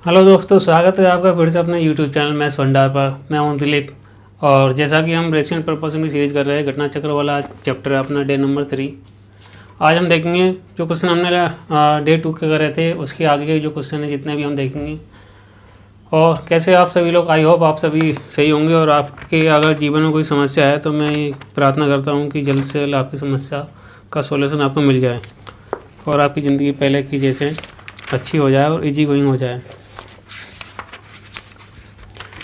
Hello दोस्तों, स्वागत है आपका फिर से अपने यूट्यूब चैनल मैथ्स भंडार पर। मैं हूं दिलीप। और जैसा कि हम रेशियल प्रपोर्शन की सीरीज़ कर रहे हैं, घटना चक्र वाला चैप्टर है अपना डे नंबर 3। आज हम देखेंगे जो क्वेश्चन हमने डे 2 के करे थे, उसके आगे के जो क्वेश्चन है जितने भी हम देखेंगे। और कैसे आप सभी लोग, आई होप आप सभी सही होंगे। और आपके अगर जीवन में कोई समस्या है तो मैं प्रार्थना करता हूँ कि जल्द से जल्द आपकी समस्या का सोल्यूशन आपको मिल जाए और आपकी ज़िंदगी पहले की जैसे अच्छी हो जाए और इजी गोइंग हो जाए।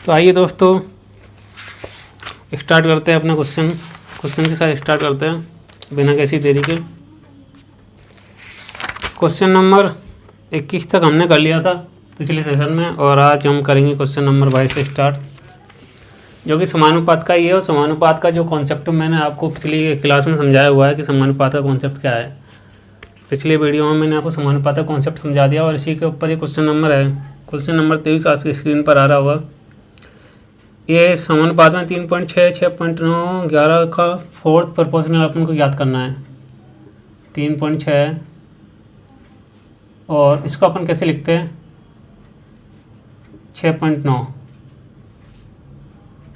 तो आइए दोस्तों स्टार्ट करते हैं अपना क्वेश्चन के साथ स्टार्ट करते हैं बिना किसी देरी के। क्वेश्चन नंबर 21 तक हमने कर लिया था पिछले सेशन में, और आज हम करेंगे क्वेश्चन नंबर 22 से स्टार्ट, जो कि समानुपात का ही है। और समानुपात का जो कॉन्सेप्ट मैंने आपको पिछली क्लास में समझाया हुआ है कि समानुपात का कॉन्सेप्ट क्या है। पिछले वीडियो में मैंने आपको समानुपात का कॉन्सेप्ट समझा दिया और इसी के ऊपर ये क्वेश्चन नंबर है। क्वेश्चन नंबर 23 आपकी स्क्रीन पर आ रहा होगा। ये समानुपात में 3.6, 6.9, 11 का फोर्थ प्रोपोर्शनल अपन को याद करना है। 3.6 और इसको अपन कैसे लिखते हैं 6.9।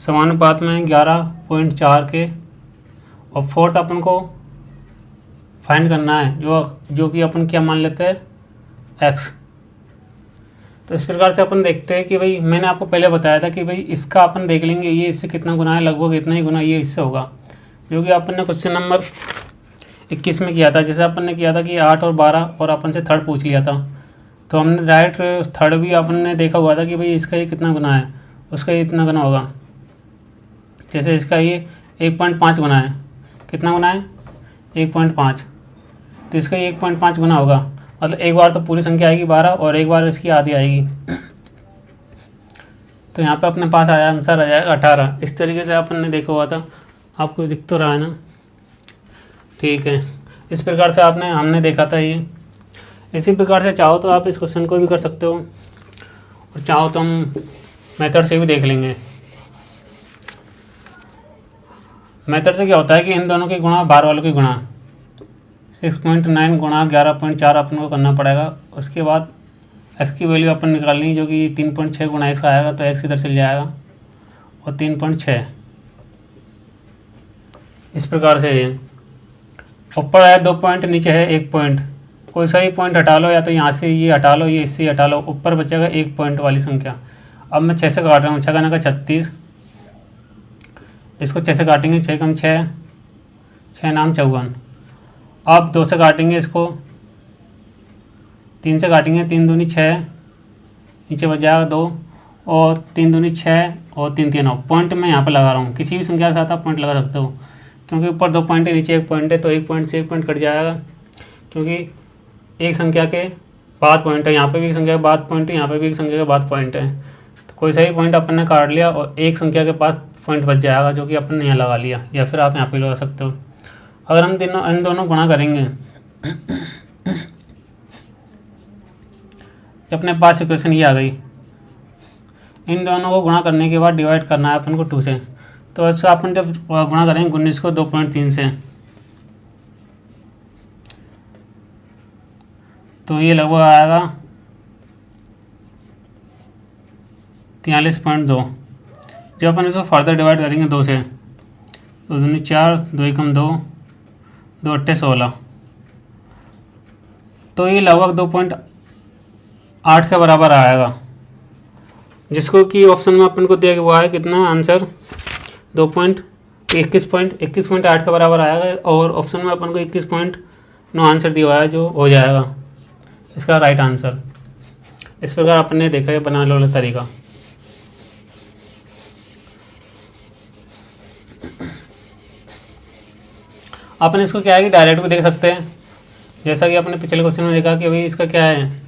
समानुपात में 11.4 के और फोर्थ अपन को फाइंड करना है जो कि अपन क्या मान लेते हैं x। तो इस प्रकार से अपन देखते हैं कि भाई मैंने आपको पहले बताया था कि भाई इसका अपन देख लेंगे ये इससे कितना गुना है, लगभग इतना ही गुना ये इससे होगा, जो कि अपन ने क्वेश्चन नंबर 21 में किया था। जैसे अपन ने किया था कि 8 और 12 और अपन से थर्ड पूछ लिया था, तो हमने डायरेक्ट थर्ड भी अपन ने देखा हुआ था कि भाई इसका ये कितना गुना है, उसका ये इतना गुना होगा। जैसे इसका ये 1.5 गुना है, कितना गुना है 1.5, तो इसका ये 1.5 गुना होगा। मतलब एक बार तो पूरी संख्या आएगी 12 और एक बार इसकी आधी आएगी, तो यहाँ पे अपने पास आया आंसर आ जाएगा 18। इस तरीके से अपन ने देखा हुआ था, आपको दिख तो रहा है ना, ठीक है। इस प्रकार से हमने देखा था ये। इसी प्रकार से चाहो तो आप इस क्वेश्चन को भी कर सकते हो और चाहो तो हम मेथड से भी देख लेंगे। मेथड से क्या होता है कि इन दोनों की गुणा बाहर वालों की गुणा 6.9 गुणा 11.4 अपन को करना पड़ेगा। उसके बाद x की वैल्यू अपन निकालनी, जो कि 3.6 गुणा x आएगा, तो x इधर चल जाएगा और 3.6 इस प्रकार से ये ऊपर है 2 पॉइंट, नीचे है 1 पॉइंट। कोई सा ही पॉइंट हटा लो, या तो यहाँ से ये हटा लो, ये इससे हटा लो, ऊपर बचेगा 1 पॉइंट वाली संख्या। अब मैं 6 से काट रहा हूँ, 6 का 36, इसको 6 से काटेंगे, 6 कम 6, 6 नाम 54। अब 2 से काटेंगे, इसको 3 से काटेंगे, 3 दूनी 6, नीचे बच जाएगा 2 और 3 दूनी 6 और 3 3 9। पॉइंट मैं यहाँ पर लगा रहा हूँ, किसी भी संख्या के साथ आप पॉइंट लगा सकते हो, क्योंकि ऊपर 2 पॉइंट है, नीचे 1 पॉइंट है, तो 1 पॉइंट से 1 पॉइंट कट जाएगा, क्योंकि एक संख्या के बाद पॉइंट है। यहाँ पे भी एक संख्या के बाद पॉइंट है, यहाँ पे भी एक संख्या के बाद पॉइंट है, तो कोई सा भी पॉइंट अपन ने काट लिया और एक संख्या के पास पॉइंट बच जाएगा, जो कि अपन ने यहाँ लगा लिया, या फिर आप यहाँ पे लगा सकते हो। अगर हम इन दोनों गुणा करेंगे, अपने पास इक्वेशन ये आ गई। इन दोनों को गुणा करने के बाद डिवाइड करना है अपन को 2 से, तो ऐसा अपन जब गुणा करेंगे 19 को 2.3 से, तो ये लगभग आएगा 43.2। जब अपन इसको फर्दर डिवाइड करेंगे 2 से, तो 2 4, 2 एकम 2, 2 अट्ठे 16, तो ये लगभग 2.8 के बराबर आएगा, जिसको कि ऑप्शन में अपन को दिया हुआ है कितना आंसर 21.8 के बराबर आएगा, और ऑप्शन में अपन को 21.9 आंसर दिया हुआ है, जो हो जाएगा इसका राइट आंसर। इस प्रकार अपन ने देखा है बनाने वाला तरीका। अपन इसको क्या है कि डायरेक्ट भी देख सकते हैं, जैसा कि आपने पिछले क्वेश्चन में देखा कि भाई इसका क्या है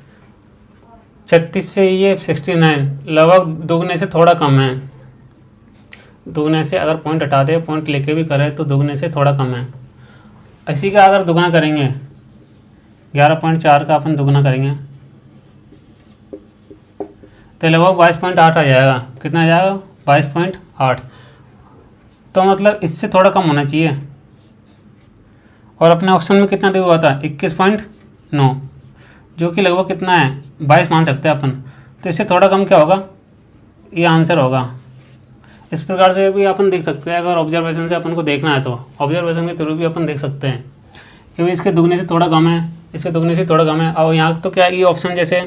36 से ये 69, लगभग दुगने से थोड़ा कम है। दुगने से अगर पॉइंट हटा दे, पॉइंट लेके भी करें, तो दुगने से थोड़ा कम है। इसी का अगर दुगना करेंगे 11.4 का अपन दुगना करेंगे, तो लगभग 22.8 आ जाएगा। कितना आ जाएगा 22.8, तो मतलब इससे थोड़ा कम होना चाहिए। और अपने ऑप्शन में कितना दिया हुआ था 21.9, जो कि लगभग कितना है 22 मान सकते हैं अपन। तो इससे थोड़ा कम क्या होगा, ये आंसर होगा। इस प्रकार से भी अपन देख सकते हैं, अगर ऑब्जर्वेशन से अपन को देखना है तो ऑब्जर्वेशन के थ्रू भी अपन देख सकते हैं क्योंकि इसके दुगने से थोड़ा कम है, इसके दुगने से थोड़ा कम है। और यहाँ तो क्या है, ये ऑप्शन जैसे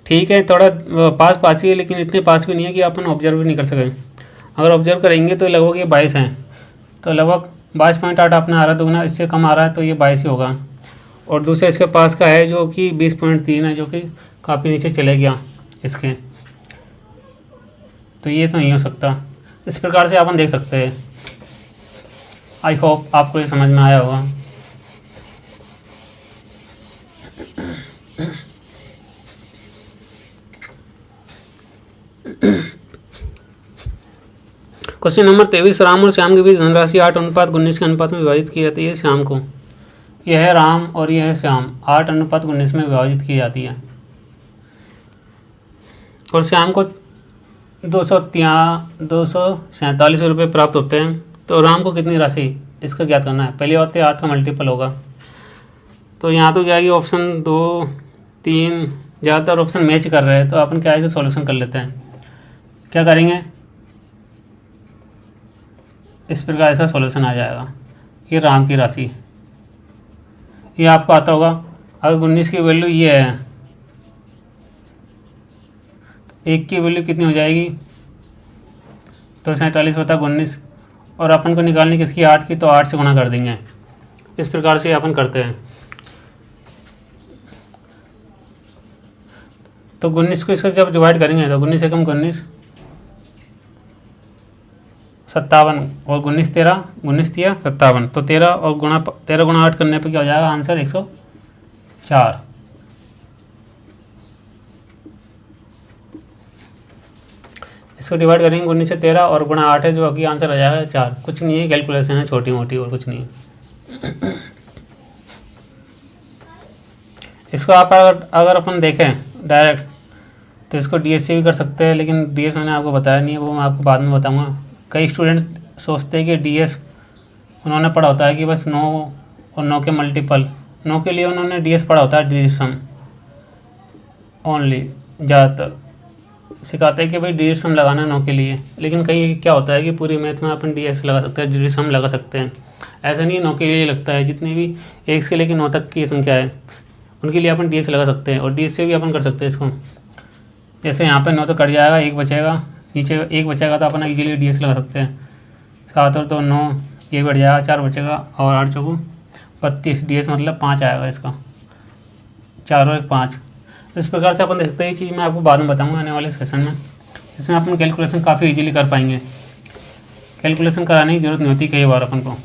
ठीक है थोड़ा पास पास ही है, लेकिन इतने पास भी नहीं है कि अपन ऑब्जर्व भी नहीं कर सकें। अगर ऑब्जर्व करेंगे तो लगभग ये 22 है, तो लगभग 22.8 अपना आ रहा है दुगना, इससे कम आ रहा है तो ये 22 ही होगा। और दूसरे इसके पास का है जो कि 20.3 है, जो कि काफ़ी नीचे चले गया इसके, तो ये तो नहीं हो सकता। इस प्रकार से अपन देख सकते हैं। आई होप आपको ये समझ में आया होगा। क्वेश्चन नंबर 23, राम और श्याम के बीच धनराशि 8:19 के अनुपात में विभाजित की जाती है। श्याम को, यह है राम और यह है श्याम, 8:19 में विभाजित की जाती है। और श्याम को 247 रुपये प्राप्त होते हैं। तो राम को कितनी राशि, इसका ज्ञात करना है। पहली बात तो 8 का मल्टीपल होगा, तो यहाँ तो क्या है, ऑप्शन 2, 3 ज़्यादातर ऑप्शन मैच कर रहे हैं, तो अपन क्या है, सॉल्यूशन कर लेते हैं। क्या करेंगे, इस प्रकार इसका सॉल्यूशन आ जाएगा। ये राम की राशि, ये आपको आता होगा। अगर 19 की वैल्यू ये है, 1 की वैल्यू कितनी हो जाएगी, तो 47/19, और अपन को निकालनी किसकी, 8 की, तो 8 से गुणा कर देंगे। इस प्रकार से अपन करते हैं। तो 19 को इसको जब डिवाइड करेंगे तो 19 एकम 19, 57 और 19 13, 19 13 57, तो 13 और 13 गुणा 8 करने पे क्या हो जाएगा आंसर, 104। इसको डिवाइड करेंगे 19 से 13 और गुणा 8 है, जो कि आंसर आ जाएगा 4। कुछ नहीं है, कैलकुलेशन है छोटी मोटी, और कुछ नहीं है। इसको आप अगर अपन देखें डायरेक्ट तो इसको डीएस से भी कर सकते हैं, लेकिन डीएस मैंने आपको बताया नहीं है, वो मैं आपको बाद में बताऊंगा। कई स्टूडेंट्स सोचते हैं कि डीएस उन्होंने पढ़ा होता है कि बस 9 और 9 के मल्टीपल, 9 के लिए उन्होंने डीएस पढ़ा होता है, डिविजन ओनली ज़्यादातर सिखाते हैं कि भाई डिविजन लगाना है 9 के लिए। लेकिन कई क्या होता है कि पूरी मैथ में अपन डीएस लगा सकते हैं, डिविजन लगा सकते हैं। ऐसा नहीं 9 के लिए लगता है, जितनी भी 1 से लेकर 9 तक की संख्या है उनके लिए अपन डीएस लगा सकते हैं, और डीएस से भी अपन कर सकते हैं इसको। जैसे यहाँ पे 9 तो कट जाएगा, 1 बचेगा, नीचे 1 बचेगा, तो अपन इजीली डीएस लगा सकते हैं। 7 और 2 9, 1 बढ़ जाएगा, 4 बचेगा, और 8 चौको 32, डीएस मतलब 5 आएगा इसका, 4 और 1 5। इस प्रकार से अपन देखते हैं। ये चीज़ मैं आपको बाद में बताऊँगा आने वाले सेशन में। इसमें अपन कैलकुलेशन काफ़ी ईजिली कर पाएंगे, कैलकुलेशन कराने की ज़रूरत नहीं होती कई बार अपन को।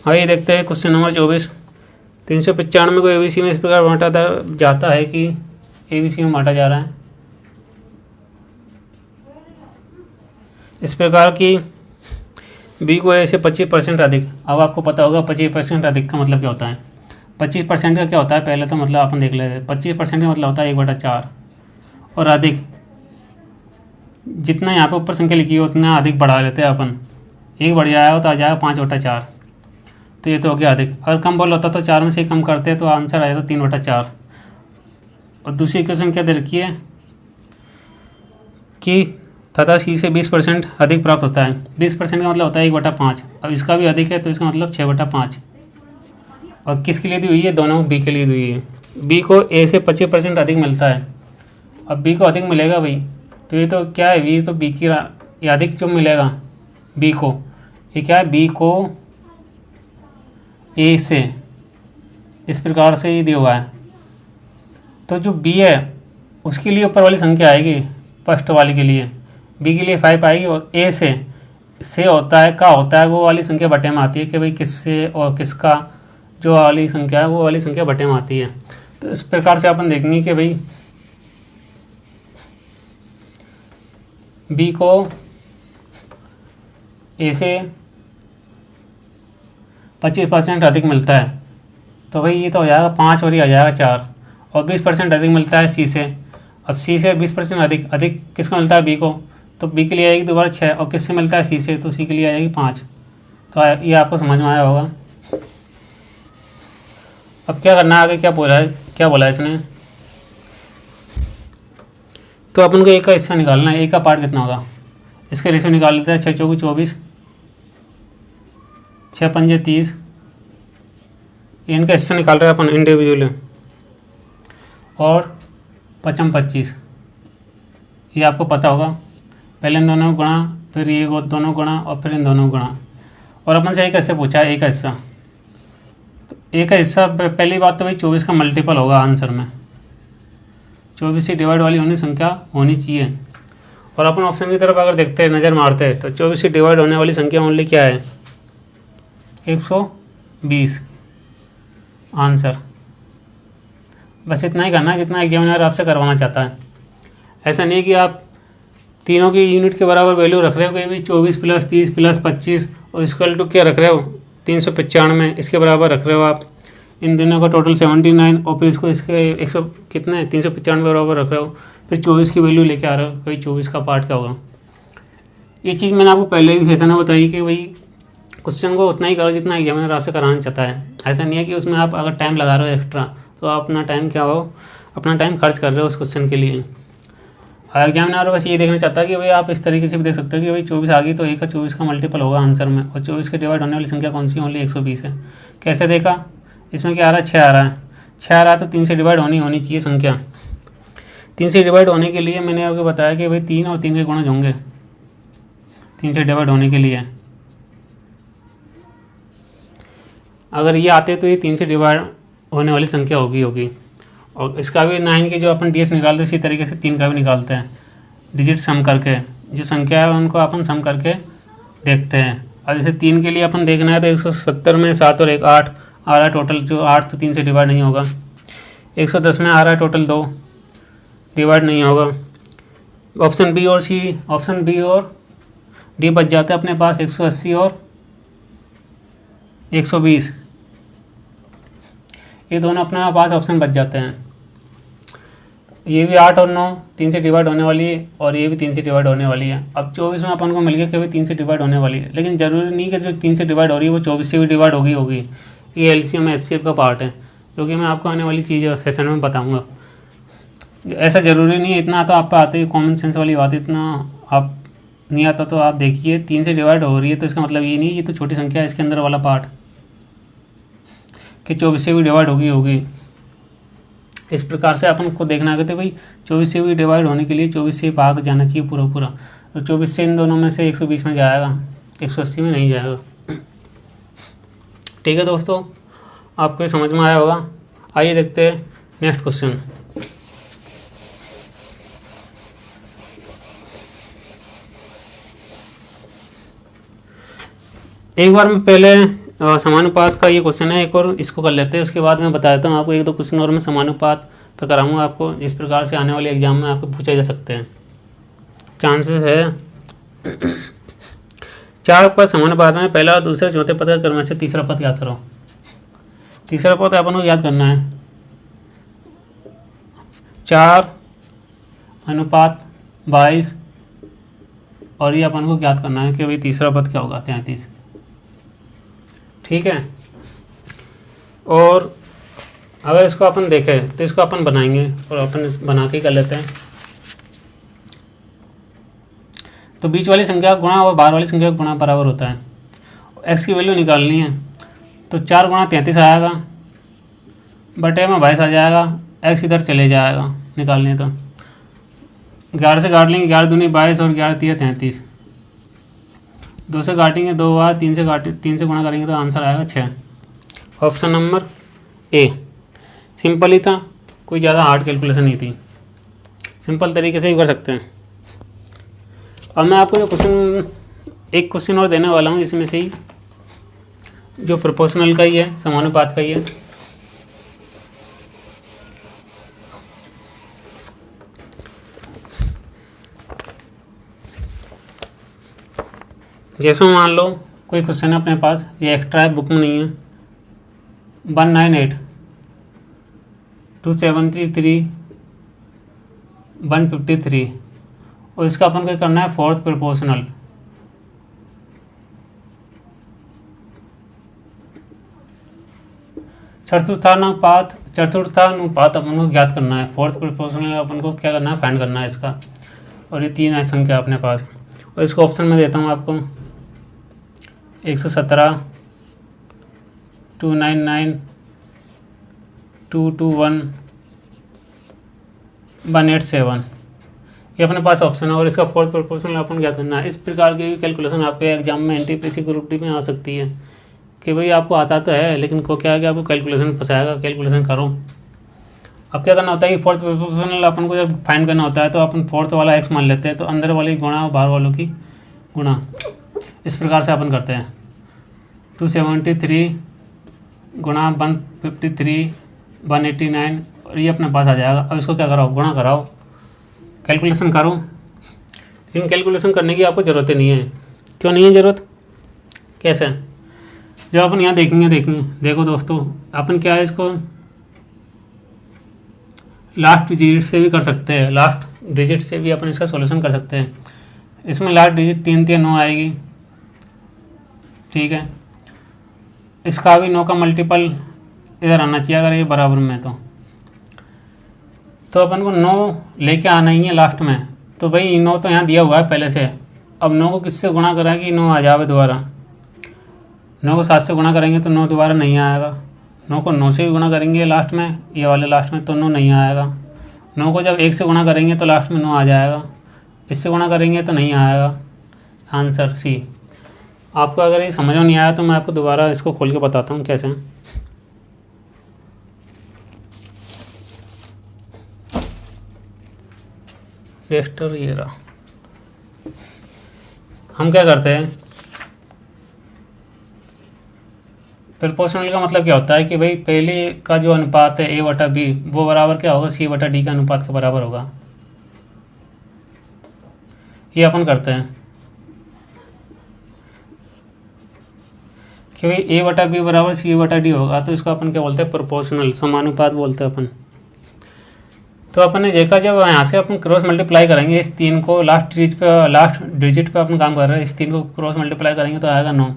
आइए देखते हैं क्वेश्चन नंबर 24। 395 को एबीसी में इस प्रकार बांटा जाता है कि एबीसी में बांटा जा रहा है इस प्रकार की बी को ए से 25% अधिक। अब आपको पता होगा 25% अधिक का मतलब क्या होता है। 25% का क्या होता है, पहले तो मतलब अपन देख लेते हैं। 25% का मतलब होता है 1/4, और अधिक जितना यहाँ पे ऊपर संख्या लिखी है उतना अधिक बढ़ा लेते हैं अपन। 1 बढ़ जाएगा तो आ जाएगा 5/4, तो ये तो हो गया अधिक। अगर कम बोल होता तो 4 में से कम करते तो आंसर आया था 3/4। और दूसरी इक्वेशन क्या दे रखी है कि तथा सी से 20% अधिक प्राप्त होता है। 20% का मतलब होता है 1/5। अब इसका भी अधिक है तो इसका मतलब 6/5। और किसके लिए दी हुई है, दोनों बी के लिए दी हुई है। बी को ए से 25% अधिक मिलता है। अब बी को अधिक मिलेगा भाई, तो ये तो क्या है, बी तो बी की ये अधिक जो मिलेगा बी को, ये क्या है, बी को ए से इस प्रकार से ये दिया हुआ है। तो जो बी है उसके लिए ऊपर वाली संख्या आएगी, फर्स्ट वाली के लिए बी के लिए 5 आएगी, और ए से होता है का होता है वो वाली संख्या बटे में आती है कि भाई किससे और किसका जो वाली संख्या है वो वाली संख्या बटे में आती है। तो इस प्रकार से अपन देखेंगे कि भाई बी को ए से 25% अधिक मिलता है, तो भाई ये तो हो जाएगा 5 और ये आ जाएगा 4। और 20% अधिक मिलता है सी से। अब सी से 20% अधिक किसको मिलता है, बी को, तो बी के लिए आएगी दोबारा 6, और किससे मिलता है, सी से, तो सी के लिए आएगी 5। तो ये आपको समझ में आया होगा। अब क्या करना है, आगे क्या बोला है इसने, तो अपन को एक का हिस्सा निकालना है, एक का पार्ट कितना होगा, इसके रेशियो निकाल लेते हैं। 6 चौकी 24, 6 पंजे 30, इनका हिस्सा निकाल रहे हैं अपन इंडिविजुअली, और 5 25, ये आपको पता होगा। पहले इन दोनों को गुणा, फिर ये दोनों गुणा, और फिर इन दोनों को गुणा। और अपन से एक कैसे पूछा है, एक का हिस्सा, तो एक का हिस्सा पहली बात तो भाई 24 का मल्टीपल होगा आंसर में, 24 से डिवाइड वाली होनी संख्या होनी चाहिए। और अपन ऑप्शन की तरफ अगर देखते हैं, नज़र मारते हैं, तो 24 से डिवाइड होने वाली संख्या ओनली क्या है, 120 आंसर। बस इतना ही करना है जितना एग्जामिनर आपसे करवाना चाहता है। ऐसा नहीं है कि आप तीनों की यूनिट के बराबर वैल्यू रख रहे हो, कहीं भी 24 + 30 + 25 और इक्वल टू क्या रख रहे हो, 395 इसके बराबर रख रहे हो आप। इन दोनों का टोटल 79 और फिर इसको इसके 100 कितने 395 बराबर रख रहे हो, फिर 24 की वैल्यू लेके आ रहे हो, कहीं 24 का पार्ट क्या होगा। ये चीज़ मैंने आपको पहले भी सेशन में बताई कि भाई क्वेश्चन को उतना ही करो जितना एग्जामिनर आपसे कराना चाहता है। ऐसा नहीं है कि उसमें आप अगर टाइम लगा रहे हो एक्स्ट्रा, तो आप अपना टाइम क्या हो, अपना टाइम खर्च कर रहे हो उस क्वेश्चन के लिए। एग्जामिनर बस ये देखना चाहता है कि भाई आप इस तरीके से भी देख सकते हो कि भाई 24 आ गई तो एक का 24 का मल्टीपल होगा आंसर में, और 24 के डिवाइड होने वाली संख्या कौन सी, ओनली 120 है। कैसे देखा, इसमें क्या आ रहा है, 6 आ रहा है, 6 आ रहा है तो 3 से डिवाइड होनी चाहिए संख्या। 3 से डिवाइड होने के लिए मैंने आपको बताया कि भाई 3 और 3 के गुणज होंगे 3 से डिवाइड होने के लिए। अगर ये आते तो ये 3 से डिवाइड होने वाली संख्या होगी। और इसका भी 9 के जो अपन DS निकालते हैं, इसी तरीके से 3 का भी निकालते हैं, डिजिट सम करके जो संख्या है उनको अपन सम करके देखते हैं। अब जैसे 3 के लिए अपन देखना है तो 170 में 7 और 1 8 आ रहा है टोटल, जो 8 तो 3 से डिवाइड नहीं होगा। 110 में आ रहा है टोटल 2, डिवाइड नहीं होगा। ऑप्शन बी और डी बच जाता है अपने पास, 180 और 120, ये दोनों अपने पास ऑप्शन बच जाते हैं। ये भी 8 और 9 3 से डिवाइड होने वाली है, और ये भी 3 से डिवाइड होने वाली है। अब 24 में अपन को मिल गया कि भाई 3 से डिवाइड होने वाली है, लेकिन ज़रूरी नहीं कि जो 3 से डिवाइड हो रही है वो 24 से भी डिवाइड होगी। ये LCM HCF का पार्ट है, जो कि मैं आपको आने वाली चीज़ सेशन में बताऊँगा। ऐसा ज़रूरी नहीं है, इतना तो आप पे आते ही, कॉमन सेंस वाली बात, इतना आप नहीं आता तो आप देखिए 3 से डिवाइड हो रही है तो इसका मतलब ये नहीं ये तो छोटी संख्या है, इसके अंदर वाला पार्ट कि 24 से भी डिवाइड होगी। इस प्रकार से अपन को देखना है कि भाई 24 से भी डिवाइड होने के लिए 24 से भाग जाना चाहिए पूरा। तो 24 से इन दोनों में से 120 में जाएगा, 180 में नहीं जाएगा। ठीक है दोस्तों, आपको समझ में आया होगा। आइए देखते हैं नेक्स्ट क्वेश्चन। एक बार मैं पहले समानुपात का ये क्वेश्चन है एक और इसको कर लेते हैं, उसके बाद मैं बता देता हूँ आपको 1-2 क्वेश्चन और मैं समानुपात पर कराऊंगा आपको, इस प्रकार से आने वाले एग्जाम में आपको पूछे जा सकते हैं, चांसेस है। 4 पद समानुपात में पहला और दूसरे चौथे पद का क्रम से तीसरा पद याद करो। तीसरा पद अपन को याद करना है 4:22, और ये अपन को याद करना है कि भाई तीसरा पद क्या होगा, 33। ठीक है, और अगर इसको अपन देखें तो इसको अपन बनाएंगे, और अपन बना के कर लेते हैं। तो बीच वाली संख्या गुणा और बाहर वाली संख्या गुणा बराबर होता है। x की वैल्यू निकालनी है तो 4 × 33 आएगा, बटे में 22 आ जाएगा, x इधर चले जाएगा निकालने तो 11 से काट लेंगे, 11 दूनी 22 और 11 तिया 33, 2 से काटेंगे 2 बार, 3 से गुणा करेंगे तो आंसर आएगा 6। Option number A. सिंपल ही था, कोई ज़्यादा हार्ड कैलकुलेशन नहीं थी, सिंपल तरीके से ही कर सकते हैं। अब मैं आपको जो एक क्वेश्चन और देने वाला हूँ, इसमें से ही जो प्रोपोर्शनल का ही है, समानुपात का ही है। जैसे मान लो कोई क्वेश्चन है अपने पास, ये एक्स्ट्रा है, बुक में नहीं है, 198 2733 153, और इसका अपन क्या करना है, 4th प्रोपोर्शनल। चतुर्थानुपात अपन को ज्ञात करना है। फोर्थ प्रोपोर्शनल अपन को क्या करना है, फाइंड करना है इसका। और ये 3 संख्या अपने पास, और इसको ऑप्शन में देता हूँ आपको 117, 299, 221, 187, ये अपने पास ऑप्शन है। और इसका फोर्थ प्रोपोर्शनल अपन क्या करना है। इस प्रकार की भी कैलकुलेशन आपके एग्जाम में एनटीपीसी ग्रुप डी में आ सकती है कि भाई आपको आता तो है लेकिन को क्या है कि आपको कैलकुलेशन फंसाएगा, कैलकुलेशन करो। अब क्या करना होता है कि फोर्थ प्रोपोर्शनल अपन को जब फाइंड करना होता है तो अपन फोर्थ वाला एक्स मान लेते हैं, तो अंदर वाली गुणा और बाहर वालों की गुणा, इस प्रकार से अपन करते हैं। 273 गुणा 153, 189, और ये अपने पास आ जाएगा। अब इसको क्या कराओ, गुणा कराओ, कैलकुलेशन करो। लेकिन कैलकुलेशन करने की आपको ज़रूरत ही नहीं है। क्यों नहीं है ज़रूरत, कैसे, जो अपन यहाँ देखेंगे देखो दोस्तों, अपन क्या है इसको लास्ट डिजिट से भी कर सकते हैं, लास्ट डिजिट से भी अपन इसका सॉल्यूशन कर सकते हैं। इसमें लास्ट डिजिट 3 3 9 आएगी, ठीक है। इसका भी 9 का मल्टीपल इधर आना चाहिए अगर ये बराबर में तो अपन को 9 लेके आना ही है लास्ट में। तो भाई 9 तो यहाँ दिया हुआ है पहले से। अब 9 को किससे गुणा कराएंगे, 9 आ जावे दोबारा। 9 को 7 से गुणा करेंगे तो 9 दोबारा नहीं आएगा। 9 को 9 से भी गुणा करेंगे लास्ट में, ये वाले लास्ट में, तो 9 नहीं आएगा। 9 को जब 1 से गुणा करेंगे तो लास्ट में 9 आ जाएगा। इससे गुणा करेंगे तो नहीं आएगा। Answer C. आपको अगर ये समझ में नहीं आया तो मैं आपको दोबारा इसको खोल के बताता हूँ कैसे। रेस्टर ये रहा। हम क्या करते हैं, प्रोपोर्शनल का मतलब क्या होता है कि भाई पहले का जो अनुपात है A/B वो बराबर क्या होगा, C/D का अनुपात के बराबर होगा। ये अपन करते हैं कि भाई A/B बराबर C/D होगा, तो इसको अपन क्या बोलते हैं, प्रोपोर्शनल, समानुपात बोलते हैं अपन। तो अपन ने देखा जब यहाँ से अपन क्रॉस मल्टीप्लाई करेंगे इस 3 को, लास्ट डिजिट पे अपन काम कर रहे हैं, इस 3 को क्रॉस मल्टीप्लाई करेंगे तो आएगा 9।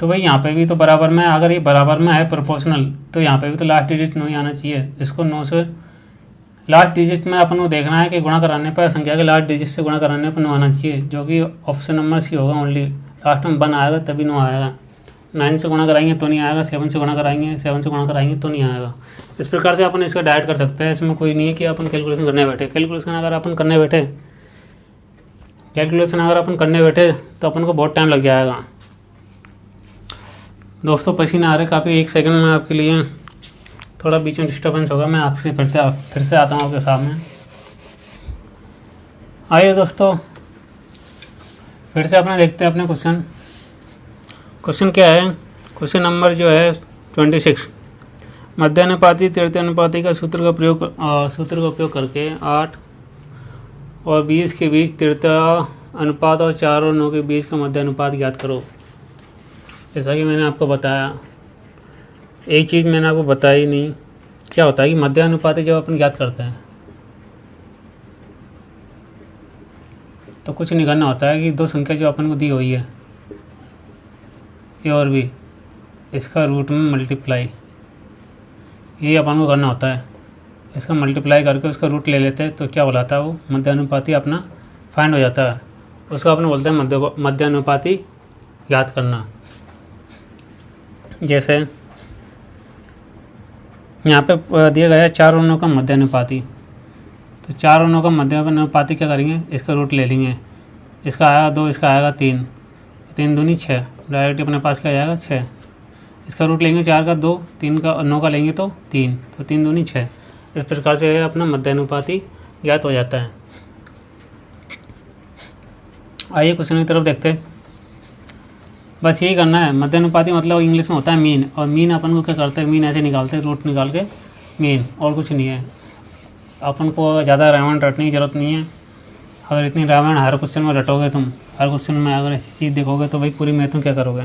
तो भाई यहाँ पे भी तो बराबर में, अगर ये बराबर में है प्रोपोर्शनल तो यहाँ पे भी तो लास्ट डिजिट 9 ही आना चाहिए। इसको 9 से लास्ट डिजिट में अपन को देखना है कि गुणा कराने पर, संख्या के लास्ट डिजिट से गुणा कराने पर 9 आना चाहिए, जो कि ऑप्शन नंबर सी होगा ओनली। लास्ट में 1 आएगा तभी 9 आएगा। 9 से गुणा कराएंगे तो नहीं आएगा, 7 से गुणा कराएंगे, 7 से गुणा कराएंगे तो नहीं आएगा। इस प्रकार से अपन इसका डायरेक्ट कर सकते हैं। इसमें कोई नहीं है कि अपन कैलकुलेशन करने बैठे। कैलकुलेशन अगर अपन करने बैठे तो अपन को बहुत टाइम लग जाएगा। दोस्तों पसीना आ रहा है काफ़ी, 1 सेकंड में आपके लिए थोड़ा बीच में डिस्टर्बेंस होगा। मैं आपसे फिर से आता हूँ आपके सामने। आइए दोस्तों फिर से अपने देखते हैं अपने क्वेश्चन क्या है। क्वेश्चन नंबर जो है 26, मध्यानुपाती तृतीयानुपाती का सूत्र का उपयोग करके 8 और 20 के बीच तृतीय अनुपात और 4 और 9 के बीच का मध्यानुपात ज्ञात करो। जैसा कि मैंने आपको बताया, एक चीज़ मैंने आपको बताई नहीं, क्या होता है कि मध्यानुपाती जब अपन ज्ञात करते हैं तो कुछ नहीं करना होता है कि 2 संख्या जो अपन को दी हुई है A और B, इसका रूट में मल्टीप्लाई, ये अपन को करना होता है। इसका मल्टीप्लाई करके उसका रूट ले लेते हैं तो क्या बोलाता है वो, मध्यानुपाती अपना फाइंड हो जाता है। उसको अपन बोलते हैं मध्यानुपाती याद करना। जैसे यहाँ पे दिया गया है 4 और 9 का मध्यानुपाती, तो 4 और 9 का मध्यानुपाती क्या करेंगे, इसका रूट ले लेंगे। इसका आएगा 2, इसका आएगा 3, 3 दूनी 6, डायरेक्ट अपने पास क्या आएगा 6। इसका रूट लेंगे 4 का 2, 3 का 9 का लेंगे तो 3, तो 3 दूनी 6। इस प्रकार से अपना मध्यानुपाती ज्ञात हो जाता है। आइए क्वेश्चन की तरफ देखते हैं। बस यही करना है। मध्यानुपाती मतलब इंग्लिश में होता है मीन, और मीन अपन को क्या करते हैं, मीन ऐसे निकालते हैं, रूट निकाल के मीन, और कुछ नहीं है। अपन को ज़्यादा रामायण रटने की ज़रूरत नहीं है। अगर इतनी रामायण हर क्वेश्चन में रटोगे तुम, हर क्वेश्चन में अगर ऐसी चीज़ देखोगे तो भाई पूरी मैथ में क्या करोगे।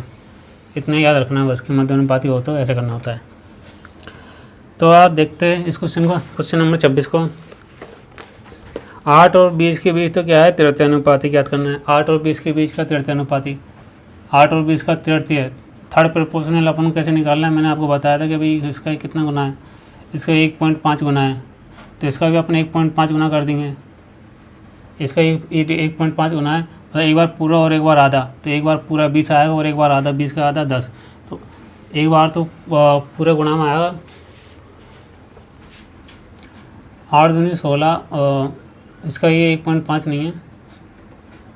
इतना याद रखना है बस कि मध्यानुपाती हो तो ऐसे करना होता है। तो आप देखते हैं इस क्वेश्चन को, क्वेश्चन नंबर 26 को। 8 और 20 के बीच तो क्या है, तृतीयानुपाती ज्ञात करना है। 8 और 20 के बीच का तृतीयानुपाती, 8 और 20 का तृतीय थर्ड प्रोपोर्शनल अपन को कैसे निकालना है, मैंने आपको बताया था कि भाई इसका कितना गुना है, इसका 1.5 गुना है, तो इसका भी अपन 1.5 गुना कर देंगे। इसका 1.5 गुना है, मतलब एक बार पूरा और एक बार आधा, तो एक बार पूरा 20 आएगा और एक बार आधा, 20 का आधा 10, तो एक बार तो पूरे गुना में आएगा 8 दूनी 16, इसका ये 1.5 नहीं है,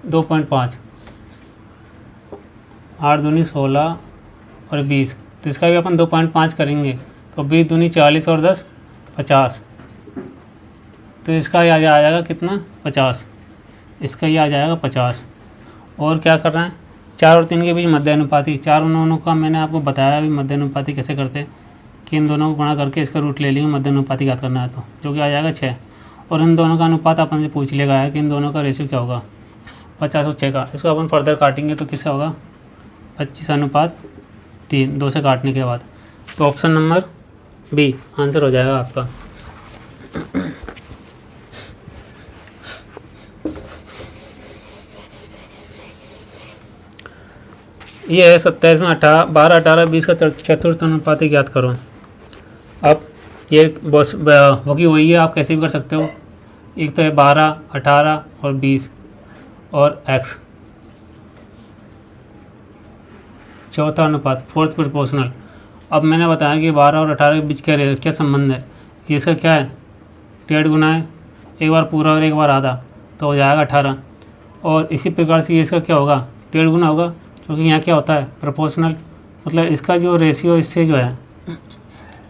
2.5, 8 दूनी 16 और 20, तो इसका भी अपन 2.5 करेंगे, तो 20 दूनी 40 और 10 50, तो इसका ये आ जाएगा कितना 50, इसका ये आ जाएगा 50। और क्या करना है, 4 और 3 के बीच मध्य अनुपाती, 4 दोनों का मैंने आपको बताया भी मध्य अनुपाती कैसे करते हैं कि इन दोनों को गुणा करके इसका रूट ले लेंगे, मध्य अनुपाती याद करना है तो, जो कि आ जाएगा 6। और इन दोनों का अनुपात अपन से पूछ लेगा है कि इन दोनों का रेशियो क्या होगा, 50 और 6 का। इसको अपन फर्दर काटेंगे तो किससे होगा, 25/3, 2 से काटने के बाद, तो ऑप्शन नंबर बी आंसर हो जाएगा आपका। ये है 27 में 12, 18, 20 का चतुर्थ अनुपाती याद करो। अब ये बस होगी वही है, आप कैसे भी कर सकते हो। एक तो है 12, 18 और 20 और x, चौथा अनुपात फोर्थ प्रोपोर्शनल। अब मैंने बताया कि 12 और 18 के बीच क्या संबंध है, ये इसका क्या है, 1.5 गुना है, एक बार पूरा और एक बार आधा, तो हो जाएगा 18। और इसी प्रकार से ये इसका क्या होगा, 1.5 गुना होगा, क्योंकि यहाँ क्या होता है प्रोपोर्शनल, मतलब इसका जो रेशियो इससे जो है,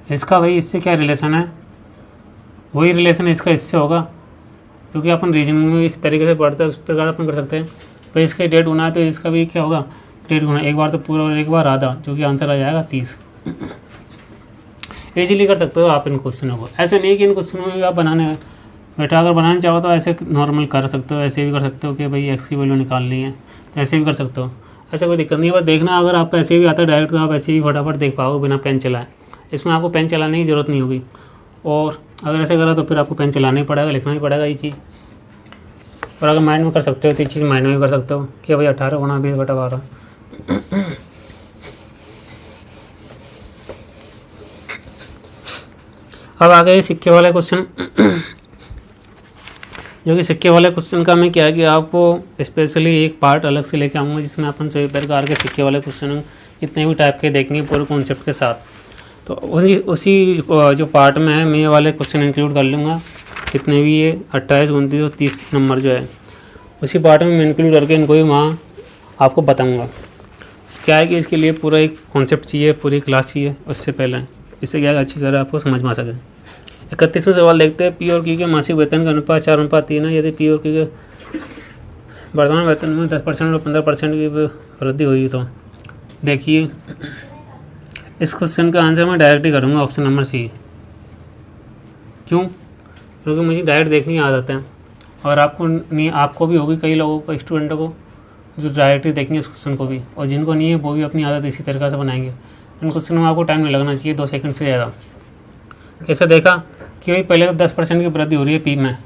इसका भाई इससे क्या रिलेशन है, वही रिलेशन इसका इससे होगा, क्योंकि अपन रीजनिंग में इस तरीके से पढ़ते हैं, उस प्रकार अपन कर सकते हैं। तो इसका 1.5 गुना है तो इसका भी क्या होगा, 1.5 गुना, एक बार तो पूरा और एक बार आधा, जो कि आंसर आ जाएगा 30। ईजिली कर सकते हो आप इन क्वेश्चनों को, ऐसे नहीं कि इन क्वेश्चनों में आप बनाने बेटा अगर बनाना चाहो तो ऐसे नॉर्मल कर सकते हो, ऐसे भी कर सकते हो कि भाई एक्स की वैल्यू निकालनी है, तो ऐसे भी कर सकते हो, ऐसा कोई दिक्कत नहीं है। बस देखना अगर आप ऐसे भी आता है डायरेक्ट तो आप ऐसे ही फटाफट देख पाओगे बिना पेन चलाए, इसमें आपको पेन चलाने की ज़रूरत नहीं होगी। और अगर ऐसे करा तो फिर आपको पेन चलाना ही पड़ेगा, लिखना ही पड़ेगा ये चीज़। और अगर माइंड में कर सकते हो तो ये चीज़ माइंड में भी कर सकते हो कि भाई 18 गुणा 20/12। अब आ गए सिक्के वाले क्वेश्चन, जो कि सिक्के वाले क्वेश्चन का मैं क्या है कि आपको स्पेशली एक पार्ट अलग से लेके आऊँगा जिसमें अपन सभी प्रकार के सिक्के वाले क्वेश्चन इतने भी टाइप के देखेंगे पूरे कॉन्सेप्ट के साथ। तो उसी जो पार्ट में है मैं ये वाले क्वेश्चन इंक्लूड कर लूँगा, कितने भी ये 28, 29 और 30 नंबर जो है उसी पार्ट में मैं इंक्लूड करके इनको भी वहाँ आपको बताऊँगा। क्या है कि इसके लिए पूरा एक कॉन्सेप्ट चाहिए, पूरी क्लास चाहिए उससे पहले, इससे क्या अच्छी तरह आपको समझ में आ सके। 31वां सवाल देखते हैं, पी और क्यू के मासिक वेतन का अनुपात 4:3 है। यदि पी और क्यू के वर्तमान वेतन में 10% और 15% की वृद्धि हुई तो देखिए इस क्वेश्चन का आंसर मैं डायरेक्ट ही करूँगा ऑप्शन नंबर सी। क्यों? क्योंकि मुझे डायरेक्ट देखने की आदत है और आपको नहीं, आपको भी होगी, कई लोगों को स्टूडेंटों को जो डायरेक्ट ही देखेंगे इस क्वेश्चन को भी, और जिनको नहीं है वो भी अपनी आदत इसी तरीके से बनाएंगे। इन क्वेश्चन में आपको टाइम नहीं लगना चाहिए 2 सेकंड से ज़्यादा। कैसे देखा कि भाई पहले तो 10% की वृद्धि हो रही है पी में,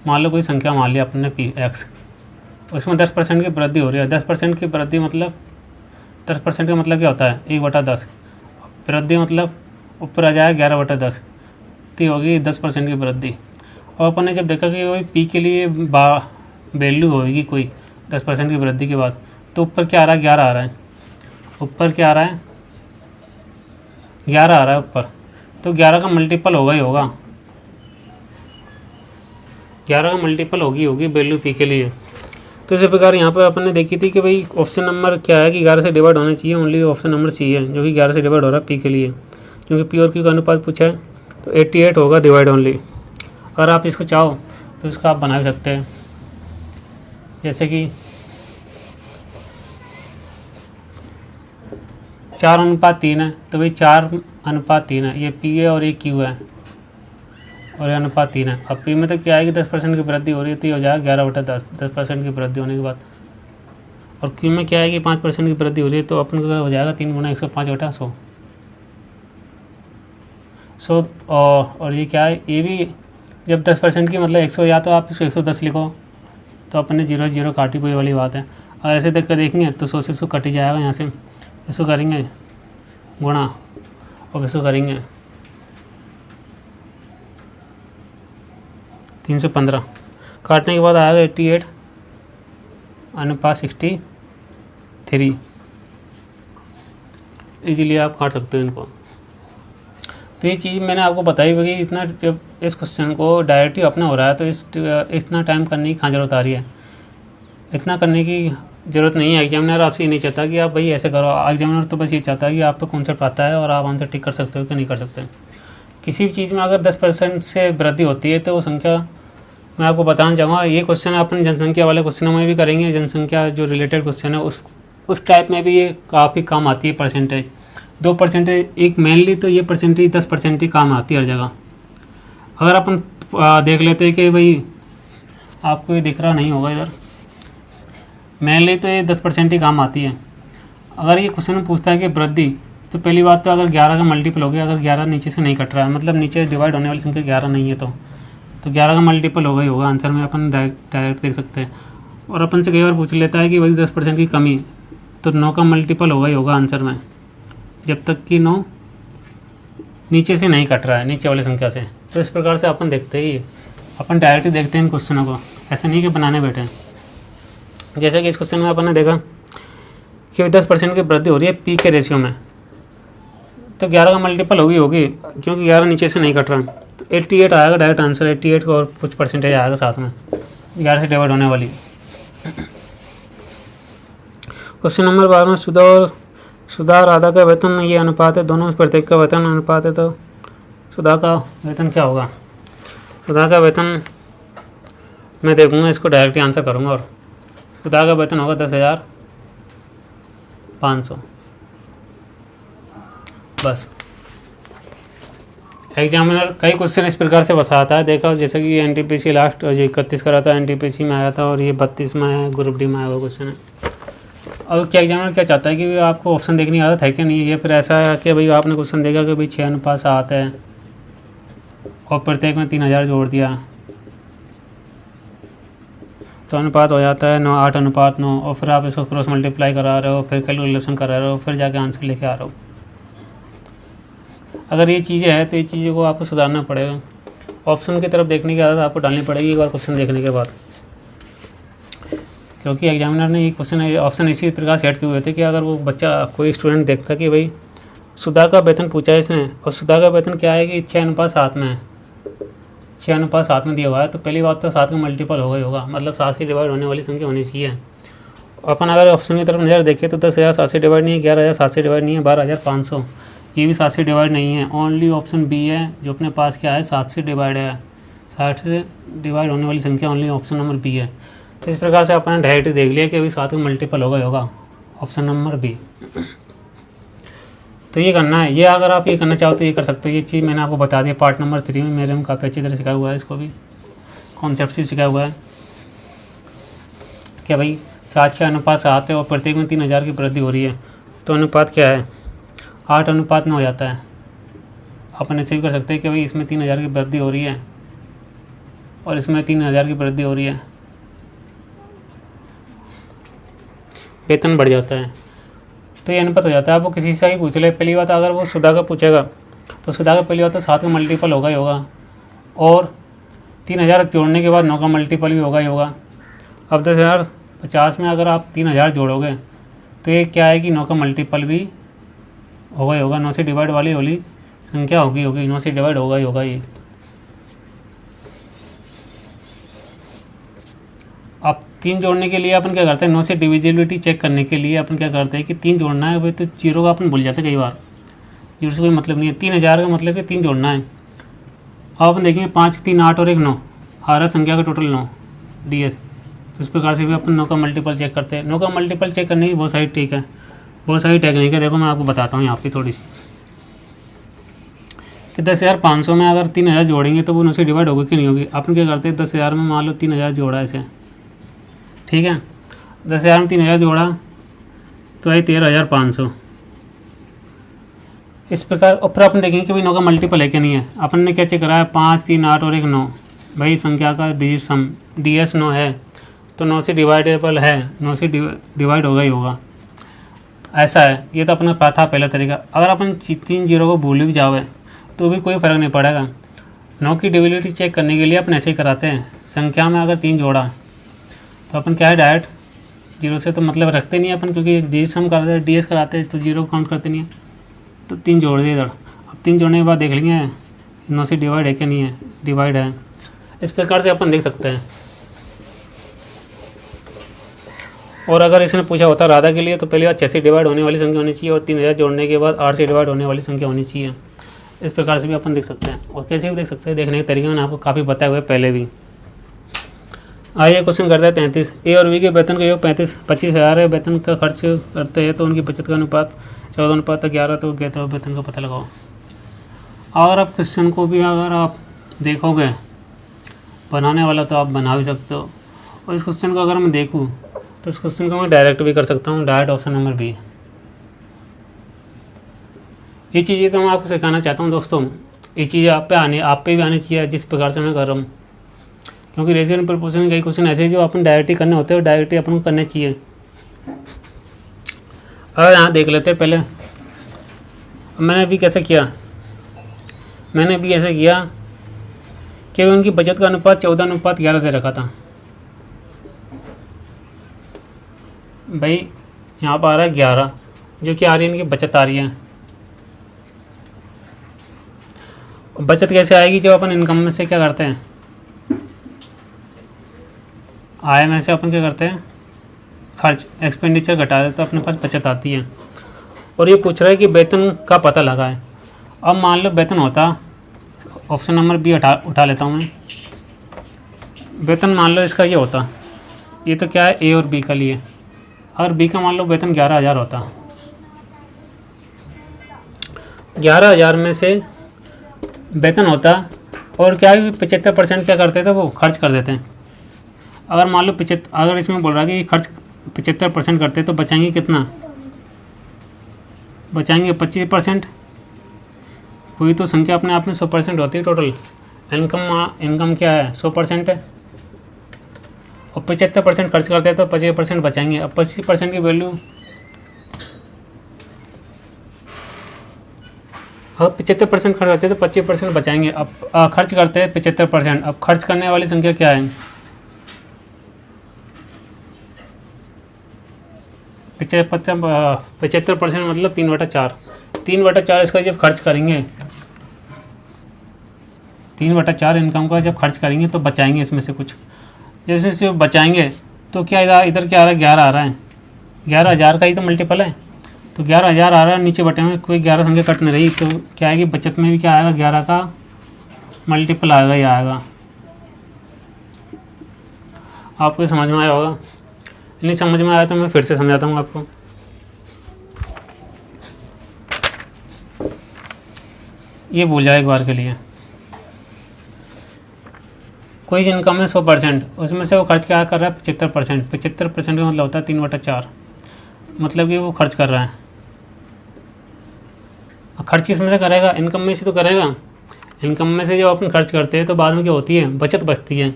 मान लो कोई संख्या मान लिया अपने पी एक्स, उसमें 10% की वृद्धि हो रही है। 10% की वृद्धि मतलब 10% का मतलब क्या होता है 1/10, वृद्धि मतलब ऊपर आ जाए 11/10, तो होगी 10% की वृद्धि। और अपन ने जब देखा कि वही पी के लिए वैल्यू होगी कोई 10% की वृद्धि के बाद, तो ऊपर क्या आ रहा है 11 आ रहा है, ऊपर क्या आ रहा है 11 आ रहा है ऊपर, तो 11 का मल्टीपल होगा ही होगा, 11 का मल्टीपल होगी वैल्यू पी के लिए। तो इसी प्रकार यहाँ पर अपन ने देखी थी कि भाई ऑप्शन नंबर क्या है कि 11 से डिवाइड होना चाहिए, ओनली ऑप्शन नंबर सी है जो कि 11 से डिवाइड हो रहा है पी के लिए, क्योंकि पी और क्यू का अनुपात पूछा है, तो 88 होगा डिवाइड ओनली। अगर आप इसको चाहो तो इसका आप बना भी सकते हैं, जैसे कि 4:3 है, तो भाई 4:3 है, ये पी है और ये क्यू है और ये अनुपात 3 है। अब पी में तो क्या है कि 10% की वृद्धि हो रही है, तो ये हो जाएगा 11/10, 10% की वृद्धि होने के बाद। और क्यू में क्या है कि 5% की वृद्धि हो रही है, तो अपन का हो जाएगा 3 × 105/100। और ये क्या है, ये भी जब 10% की मतलब 100, या तो आप इसको 110 लिखो तो अपन ने 0 0 काटी, कोई वाली बात है। अगर ऐसे देख कर देखेंगे तो 100 से 100 कट ही जाएगा यहाँ से, इसको करेंगे गुणा और इसको करेंगे 315, काटने के बाद आएगा 88 अनुपात 63। इजीली आप काट सकते हो इनको। तो ये चीज़ मैंने आपको बताई हुई। इतना जब इस क्वेश्चन को डायरेक्टली अपना हो रहा है तो इतना टाइम करने की कहाँ ज़रूरत आ रही है, इतना करने की ज़रूरत नहीं है। एग्जामिनर आपसे ये नहीं चाहता कि आप भाई ऐसे करो। एग्जामिनर तो बस ये चाहता है कि आप पे कॉन्सेप्ट आता है और आप आंसर टिक कर सकते हो कि नहीं कर सकते। किसी भी चीज़ में अगर 10% से वृद्धि होती है तो वो संख्या मैं आपको बताना चाहूँगा। ये क्वेश्चन अपन जनसंख्या वाले क्वेश्चनों में भी करेंगे। जनसंख्या जो रिलेटेड क्वेश्चन है उस टाइप में भी ये काफ़ी काम आती है परसेंटेज। 2% एक मेनली तो ये परसेंटेज 10% ही काम आती है हर जगह। अगर अपन देख लेते हैं कि भाई आपको ये दिख रहा नहीं होगा इधर, मेनली तो ये 10% ही काम आती है। अगर ये क्वेश्चन में पूछता है कि वृद्धि, तो पहली बात तो अगर 11 का मल्टीपल हो गया, अगर 11 नीचे से नहीं कट रहा है, मतलब नीचे डिवाइड होने वाली संख्या 11 नहीं है, तो 11 का मल्टीपल होगा ही होगा आंसर में। अपन डायरेक्ट देख सकते हैं। और अपन से कई बार पूछ लेता है कि भाई 10% की कमी, तो 9 का मल्टीपल होगा ही होगा आंसर में, जब तक कि 9 नीचे से नहीं कट रहा है, नीचे वाली संख्या से। तो इस प्रकार से अपन देखते ही, अपन डायरेक्ट ही देखते हैं इन क्वेश्चनों को, ऐसा नहीं कि बनाने बैठे हैं। जैसे कि इस क्वेश्चन में अपन ने देखा कि 10% की वृद्धि हो रही है पी के रेशियो में, तो 11 का मल्टीपल होगी क्योंकि 11 नीचे से नहीं कट रहा। तो 88 आएगा डायरेक्ट आंसर। 88 को और कुछ परसेंटेज आएगा साथ में 11 से डिवाइड होने वाली। क्वेश्चन नंबर 12 में सुधा और राधा का वेतन ये अनुपात है, दोनों में प्रत्येक का वेतन अनुपात है, तो सुधा का वेतन क्या होगा? सुधा का वेतन मैं देखूँगा, इसको डायरेक्ट आंसर करूँगा। और सुधा का वेतन होगा 10,500। बस एग्जामिनर कई क्वेश्चन इस प्रकार से बताता है। देखा जैसे कि एनटीपीसी लास्ट जो 31 करा था एनटीपीसी में आया था, और ये 32 में है, ग्रुप डी में आया हुआ क्वेश्चन है। और क्या एग्जामिनर क्या चाहता है कि आपको ऑप्शन देखने की आदत है कि नहीं, या फिर ऐसा है कि भाई आपने क्वेश्चन देखा कि भाई 6:7 है और प्रत्येक में 3000 जोड़ दिया तो अनुपात हो जाता है 8:9, और फिर आप इसको क्रॉस मल्टीप्लाई करा रहे हो, फिर कैलकुलेशन करा रहे हो, फिर जाके आंसर लेके आ रहे हो। अगर ये चीज़ें हैं तो ये चीज़ों को आपको सुधारना पड़ेगा। ऑप्शन की तरफ देखने की आदत आपको डालनी पड़ेगी एक बार क्वेश्चन देखने के बाद, क्योंकि एग्जामिनर ने ये क्वेश्चन ऑप्शन इसी प्रकार सेट किए हुए थे कि अगर वो बच्चा कोई स्टूडेंट देखता कि भाई सुधा का वेतन पूछा है इसने, और सुधा का वेतन क्या है कि 6:7 में है, 6:7 में दिया हुआ है, तो पहली बात तो 7 का मल्टीपल होगा ही होगा, मतलब 7 से डिवाइड होने वाली संख्या होनी चाहिए। अपन अगर ऑप्शन की तरफ नज़र देखें तो 10,000 7 से डिवाइड नहीं है, 11,000 7 से डिवाइड नहीं है, 12,500 ये भी 7 से डिवाइड नहीं है। ओनली ऑप्शन बी है जो अपने पास क्या है 7 से डिवाइड है, 60 से डिवाइड होने वाली संख्या ओनली ऑप्शन नंबर बी है। तो इस प्रकार से अपन ने डायरेक्ट देख लिया कि अभी 7 का मल्टीपल होगा ही होगा, ऑप्शन नंबर बी। तो ये करना है, ये अगर आप ये करना चाहो तो ये कर सकते हो। ये चीज़ मैंने आपको बता दिया पार्ट नंबर 3 में, मेरे में काफ़ी अच्छी तरह सिखाया हुआ है, इसको भी कॉन्सेप्ट भी सिखाया हुआ है कि भाई 7:6 है और प्रत्येक में 3000 की वृद्धि हो रही है, तो अनुपात क्या है 8:9 हो जाता है। अपन ऐसे भी कर सकते हैं कि भाई इसमें 3000 की वृद्धि हो रही है और इसमें 3000 की वृद्धि हो रही है, वेतन बढ़ जाता है, तो ये अनुपात हो जाता है। अब वो किसी से ही पूछ ले, पहली बात अगर वो सुधा का पूछेगा तो सुधा का पहली बात तो 7 का मल्टीपल होगा ही होगा, और 3000 जोड़ने के बाद 9 का मल्टीपल भी होगा ही होगा। अब 10,050 में अगर आप 3000 जोड़ोगे तो ये क्या है कि 9 का मल्टीपल भी होगा ही होगा, 9 से डिवाइड वाली संख्या होगी 9 से डिवाइड होगा ही होगा। ये अब 3 जोड़ने के लिए अपन क्या करते हैं, 9 से डिविजिबिलिटी चेक करने के लिए अपन क्या करते हैं कि 3 जोड़ना है, भाई तो 0 का अपन भूल जाते हैं कई बार, 0 से कोई मतलब नहीं है। 3000 का मतलब कि 3 जोड़ना है। अब अपन देखेंगे 5, 3, 8 और 1 9 आ रहा संख्या का टोटल 9 DS। तो इस प्रकार से भी अपन 9 का मल्टीपल चेक करते हैं। 9 का मल्टीपल चेक करने की बहुत सारी ट्रिक है, बहुत सारी टेक्निक है। देखो मैं आपको बताता हूँ यहाँ पे थोड़ी सी कि 10,500 में अगर 3000 जोड़ेंगे तो वो 9 से डिवाइड होगी कि नहीं होगी। अपन क्या करते हैं 10,000 में मान लो 3000 जोड़ा ऐसे, ठीक है, 10,000 में 3000 जोड़ा तो आई 13,500। इस प्रकार और फिर अपन देखेंगे कि भाई 9 का मल्टीपल है कि नहीं है। अपन ने क्या चेक करा है 5, 3, 8 और 1 9, भाई संख्या का डिजिट सम DS 9 है, तो 9 से डिवाइडेबल है, 9 से डिवाइड होगा ही होगा। ऐसा है। ये तो अपना था पहला तरीका। अगर अपन 3 जीरो को भूल भी जाओगे तो भी कोई फ़र्क नहीं पड़ेगा। 9 की डिविजिबिलिटी चेक करने के लिए अपन ऐसे ही कराते हैं। संख्या में अगर 3 जोड़ा तो अपन क्या है, डायरेक्ट जीरो से तो मतलब रखते नहीं अपन, क्योंकि डी सम कराते हैं, डी एस कराते हैं तो जीरो काउंट करते नहीं है। तो 3 जोड़ दिए इधर। अब 3 जोड़ने के बाद देख लेंगे 9 से डिवाइड है कि नहीं है, डिवाइड है। इस प्रकार से अपन देख सकते हैं। और अगर इसने पूछा होता राधा के लिए तो पहली बार 6 से डिवाइड होने वाली संख्या होनी चाहिए और 3000 जोड़ने के बाद 8 से डिवाइड होने वाली संख्या होनी चाहिए। इस प्रकार से भी अपन देख सकते हैं। और कैसे भी देख सकते हैं, देखने के तरीके मैंने आपको काफ़ी बताए हुए पहले भी। आइए क्वेश्चन करते हैं 33। ए और बी के वेतन का योग 25,000 है। वेतन का खर्च करते हैं तो उनकी बचत का अनुपात 14:11, तो कहते हो वेतन का पता लगाओ। अगर आप क्वेश्चन को भी अगर आप देखोगे बनाने वाला तो आप बना भी सकते हो। और इस क्वेश्चन को अगर मैं देखूँ तो इस क्वेश्चन को मैं डायरेक्ट भी कर सकता हूँ, डायरेक्ट ऑप्शन नंबर बी। ये चीज़ें तो मैं आपको सिखाना चाहता हूँ दोस्तों। ये चीज़ें आप पे भी आनी चाहिए जिस प्रकार से मैं कर रहा हूँ, क्योंकि रेशियो एंड प्रोपोर्शन कई क्वेश्चन ऐसे जो अपन डायरेक्ट ही करने होते हैं और डायरेक्ट ही अपन को करने चाहिए। अगर यहाँ देख लेते हैं पहले मैंने भी कैसे किया। मैंने भी ऐसे किया कि उनकी बचत का अनुपात 14:11 दे रखा था। भाई यहाँ पर आ रहा है 11, जो कि आ रही है इनकी बचत आ रही है। बचत कैसे आएगी, जब अपन इनकम में से क्या करते हैं, आय में से अपन क्या करते हैं, खर्च एक्सपेंडिचर घटा देते तो अपने पास बचत आती है। और ये पूछ रहा है कि वेतन का पता लगाए। अब मान लो वेतन होता, ऑप्शन नंबर बी उठा लेता हूँ मैं। वेतन मान लो इसका ये होता, ये तो क्या है ए और बी का लिए। अगर बी का मान लो वेतन 11,000 होता, 11,000 में से वेतन होता और क्या 75% क्या करते थे, वो खर्च कर देते हैं। अगर मान लो अगर इसमें बोल रहा है कि खर्च 75% करते तो बचाएंगे कितना, बचाएंगे 25%। कोई तो संख्या अपने आप में 100% होती है टोटल। इनकम क्या है 100% है और 75% खर्च करते हैं तो 25% बचाएंगे। अब 25% की वैल्यू, अगर 75% खर्च करते हैं तो 25% बचाएंगे। अब खर्च करते हैं 75%। अब खर्च करने वाली संख्या क्या है, 75% मतलब 3/4। 3/4 इसका जब खर्च करेंगे, 3/4 इनकम का जब खर्च करेंगे तो बचाएंगे इसमें से कुछ। जैसे से बचाएंगे तो क्या इधर क्या आ रहा है, 11 आ रहा है। 11,000 का ही तो मल्टीपल है, तो 11,000 आ रहा है। नीचे बटे में कोई 11 संख्या कट नहीं रही, तो क्या आएगी बचत में भी क्या आएगा, 11 का मल्टीपल आएगा ही आएगा। आपको समझ में आया होगा। नहीं समझ में आया तो मैं फिर से समझाता हूँ आपको। ये भूल जाए एक बार के लिए। कोई इनकम है 100%, उसमें से वो खर्च क्या कर रहा है 75%। 75% का मतलब होता है 3/4, मतलब कि वो खर्च कर रहा है। खर्च किस में से करेगा, इनकम में से तो करेगा। इनकम में से जब अपन खर्च करते हैं तो बाद में क्या होती है, बचत बचती है।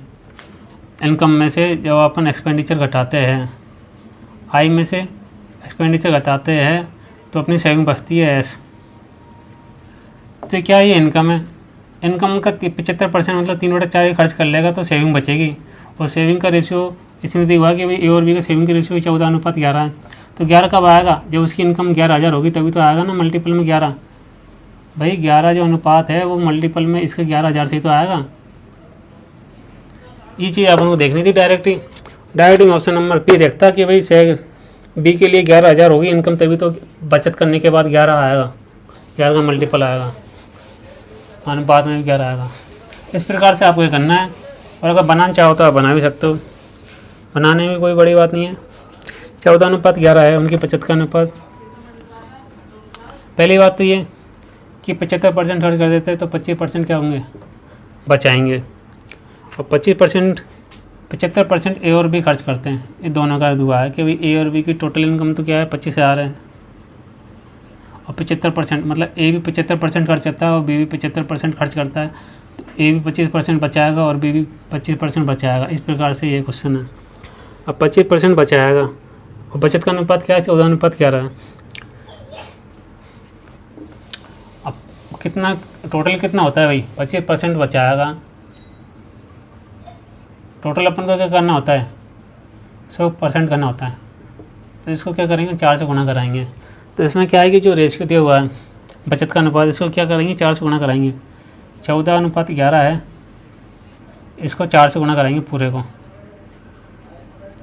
इनकम में से जब अपन एक्सपेंडिचर घटाते हैं, आय में से एक्सपेंडिचर घटाते हैं तो अपनी सेविंग बचती है एस। तो क्या ये इनकम है, इनकम का 75% मतलब 3/4 खर्च कर लेगा तो सेविंग बचेगी। और सेविंग का रेशियो इसने दिया हुआ कि भाई ए और बी का सेविंग का रेशियो 14:11 है। तो 11 कब आएगा, जब उसकी इनकम 11,000 होगी तभी तो आएगा ना मल्टीपल में 11। भाई 11 जो अनुपात है वो मल्टीपल में इसके 11,000 से ही तो आएगा। ये चीज़ अपन को देखनी थी डायरेक्ट में ऑप्शन नंबर पी देखता कि भाई से बी के लिए 11,000 होगी इनकम, तभी तो बचत करने के बाद 11 आएगा, 11 का मल्टीपल आएगा, अनुपात में भी 11 आएगा। इस प्रकार से आपको ये करना है। और अगर बनाना चाहो तो आप बना भी सकते हो, बनाने में कोई बड़ी बात नहीं है। 14:11 है उनकी बचत का अनुपात। पहली बात तो ये कि 75% खर्च कर देते हैं तो 25% क्या होंगे, बचाएंगे। और 75% ए और बी खर्च करते हैं। ये दोनों का दुआ है कि भाई ए और बी की टोटल इनकम तो क्या है 25,000 है। और 75% मतलब ए भी 75% खर्च करता है और बी भी 75% खर्च करता है, तो ए भी 25% बचाएगा और बी भी 25% बचाएगा। इस प्रकार से ये क्वेश्चन है। अब 25% बचाएगा और बचत का अनुपात क्या है 14:11 है। कितना टोटल कितना होता है भाई, 25% बचाएगा। टोटल अपन को क्या करना होता है, 100% करना होता है। तो इसको क्या करेंगे, 4 से गुना कराएंगे। तो इसमें क्या है कि जो रेशियो दिया हुआ है बचत का अनुपात, इसको क्या करेंगे, 4 से गुना कराएंगे। 14:11 है, इसको 4 से गुना कराएंगे पूरे को,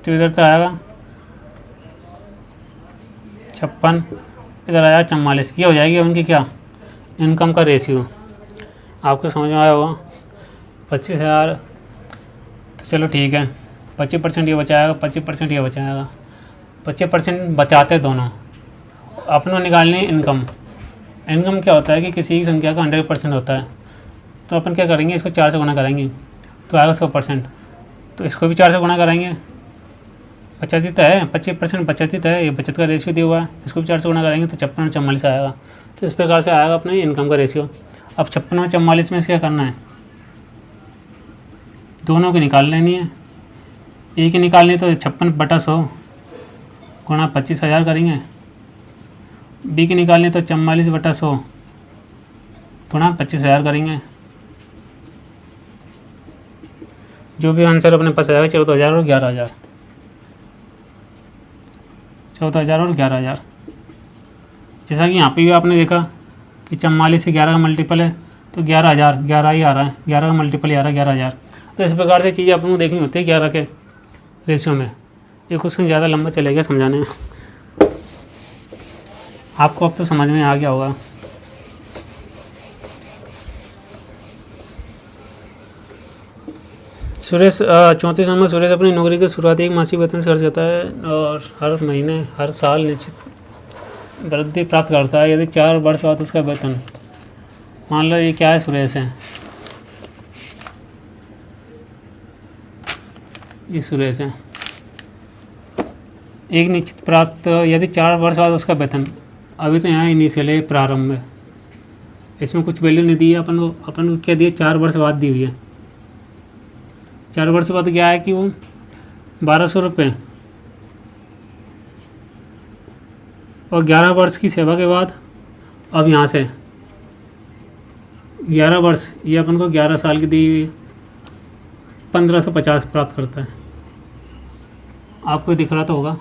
तो इधर तो आएगा 56, इधर आया 44। ये हो जाएगी उनकी क्या, इनकम का रेशियो। आपको समझ में आया होगा। 25,000, तो चलो ठीक है, 25% ये बचाएगा, 25% ये बचाएगा। 25% बचाते दोनों, अपनों निकालनी इनकम। इनकम क्या होता है कि किसी की संख्या का 100% होता है। तो अपन क्या करेंगे, इसको 4 से गुना करेंगे तो आएगा 100%। तो इसको भी 4 से गुना कराएंगे, बचत ही तो है, 25% बचत ही तो है, ये बचत का रेशियो दिया हुआ है। इसको भी 4 से गुना करेंगे तो 56 और 44 आएगा। तो इस प्रकार से आएगा अपने इनकम का रेशियो। अब 56 और 44 में से क्या करना है, दोनों की निकाल लेनी है। एक ही निकालनी तो 56/100 गुणा 25,000 करेंगे। बी की निकालनी तो 44/100 गुणा 25,000 करेंगे। जो भी आंसर अपने पास आएगा 14,000 और 11,000, 14,000 और 11,000। जैसा कि यहाँ पे भी आपने देखा कि 44 से 11 का मल्टीपल है तो 11,000, 11 ही आ रहा है, 11 का मल्टीपल ही आ रहा है 11,000। तो इस प्रकार से चीज़ें अपन को देखनी होती है 11 के रेशियो में। ये क्वेश्चन ज़्यादा लंबा चलेगा समझाने में, आपको अब तो समझ में आ गया होगा। सुरेश 34 नंबर, सुरेश अपनी नौकरी के शुरुआती एक मासिक वेतन से खर्च करता है और हर महीने हर साल निश्चित वृद्धि प्राप्त करता है। यदि 4 वर्ष बाद उसका वेतन, मान लो ये क्या है, सुरेश है, ये सुरेश है, एक निश्चित प्राप्त, यदि 4 वर्ष बाद उसका वेतन, अभी तो यहाँ इनिशियल है, प्रारंभ है, इसमें कुछ वैल्यू नहीं दी है अपन को क्या दिया, 4 वर्ष बाद दी हुई है। 4 वर्ष बाद क्या है कि वो 1,200 रुपये और 11 वर्ष की सेवा के बाद, अब यहाँ से 11 वर्ष, ये अपन को 11 साल की दी हुई 1,550 प्राप्त करता है। आपको दिख रहा तो होगा,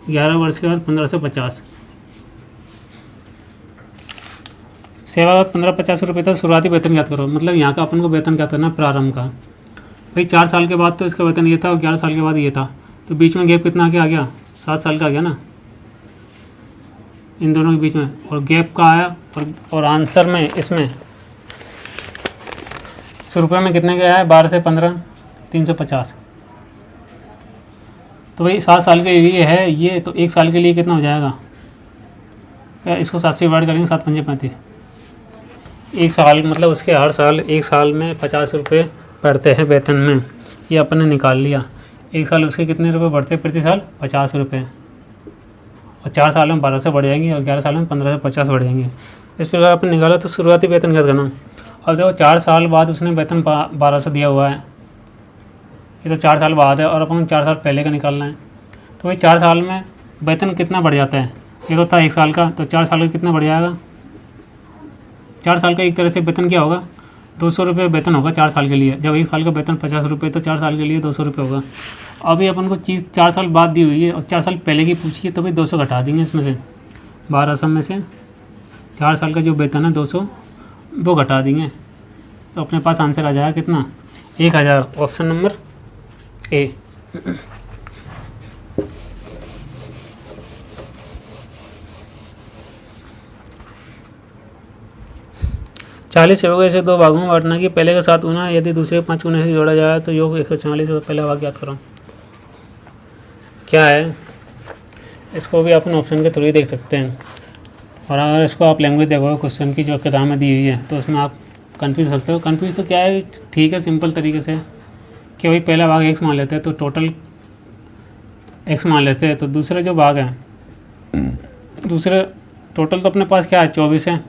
11 वर्ष के बाद 1,550, सेवा 1,550 रुपये था। शुरुआती वेतन याद करो, मतलब यहाँ का अपन को वेतन क्या करना, प्रारंभ का। भाई 4 साल के बाद तो इसका वेतन ये था और 11 साल के बाद ये था, तो बीच में गैप कितना आ गया 7 साल का आ गया ना, इन दोनों के बीच में, और गैप का आया। और आंसर में इसमें रुपये में कितने का है, 12 से 15, 350। तो भाई 7 साल के लिए है ये, तो 1 साल के लिए कितना हो जाएगा, इसको 7 से डिवाइड करेंगे, 7 पंजे 35। 1 साल मतलब उसके हर साल 1 साल में 50 रुपये बढ़ते हैं वेतन में, ये अपन ने निकाल लिया। 1 साल उसके कितने रुपए बढ़ते हैं प्रति साल, 50 रुपये, और 4 साल में 1200 बढ़ जाएंगे और 11 साल में 1550 बढ़ जाएंगे। इस प्रकार अपन निकाला। तो शुरुआती वेतन क्या करना, अब देखो 4 साल बाद उसने वेतन 1200 दिया हुआ है, ये तो 4 साल बाद है, और अपन 4 साल पहले का निकालना है। तो भाई 4 साल में वेतन कितना बढ़ जाता है, ये तो था 1 साल का, तो 4 साल का कितना बढ़ जाएगा, 4 साल का एक तरह से वेतन क्या होगा, 200 रुपये वेतन होगा 4 साल के लिए। जब 1 साल का वेतन 50 रुपये, तो 4 साल के लिए 200 रुपये होगा। अभी अपन को चीज़ 4 साल बाद दी हुई है और 4 साल पहले की पूछिए, तो भाई 200 घटा देंगे इसमें से, 1200 में से 4 साल का जो वेतन है 200 वो घटा देंगे, तो अपने पास आंसर आ जाएगा कितना, 1000। Option number A. 40 सेवकों से 2 भागों में बांटना कि पहले के 7 गुना यदि दूसरे के 5 गुना से जोड़ा जाए तो योग 144 हो। पहला भाग याद करो क्या है, इसको भी अपन ऑप्शन के थ्रू ही देख सकते हैं। और अगर इसको आप लैंग्वेज देखो क्वेश्चन की जो किताब में दी हुई है, तो उसमें आप कन्फ्यूज सकते हो। कन्फ्यूज तो क्या है, ठीक है, सिंपल तरीके से कि भाई पहला भाग x मान लेते हैं तो टोटल x मान लेते हैं, तो दूसरे जो भाग है, दूसरे टोटल तो अपने पास क्या है 24 है।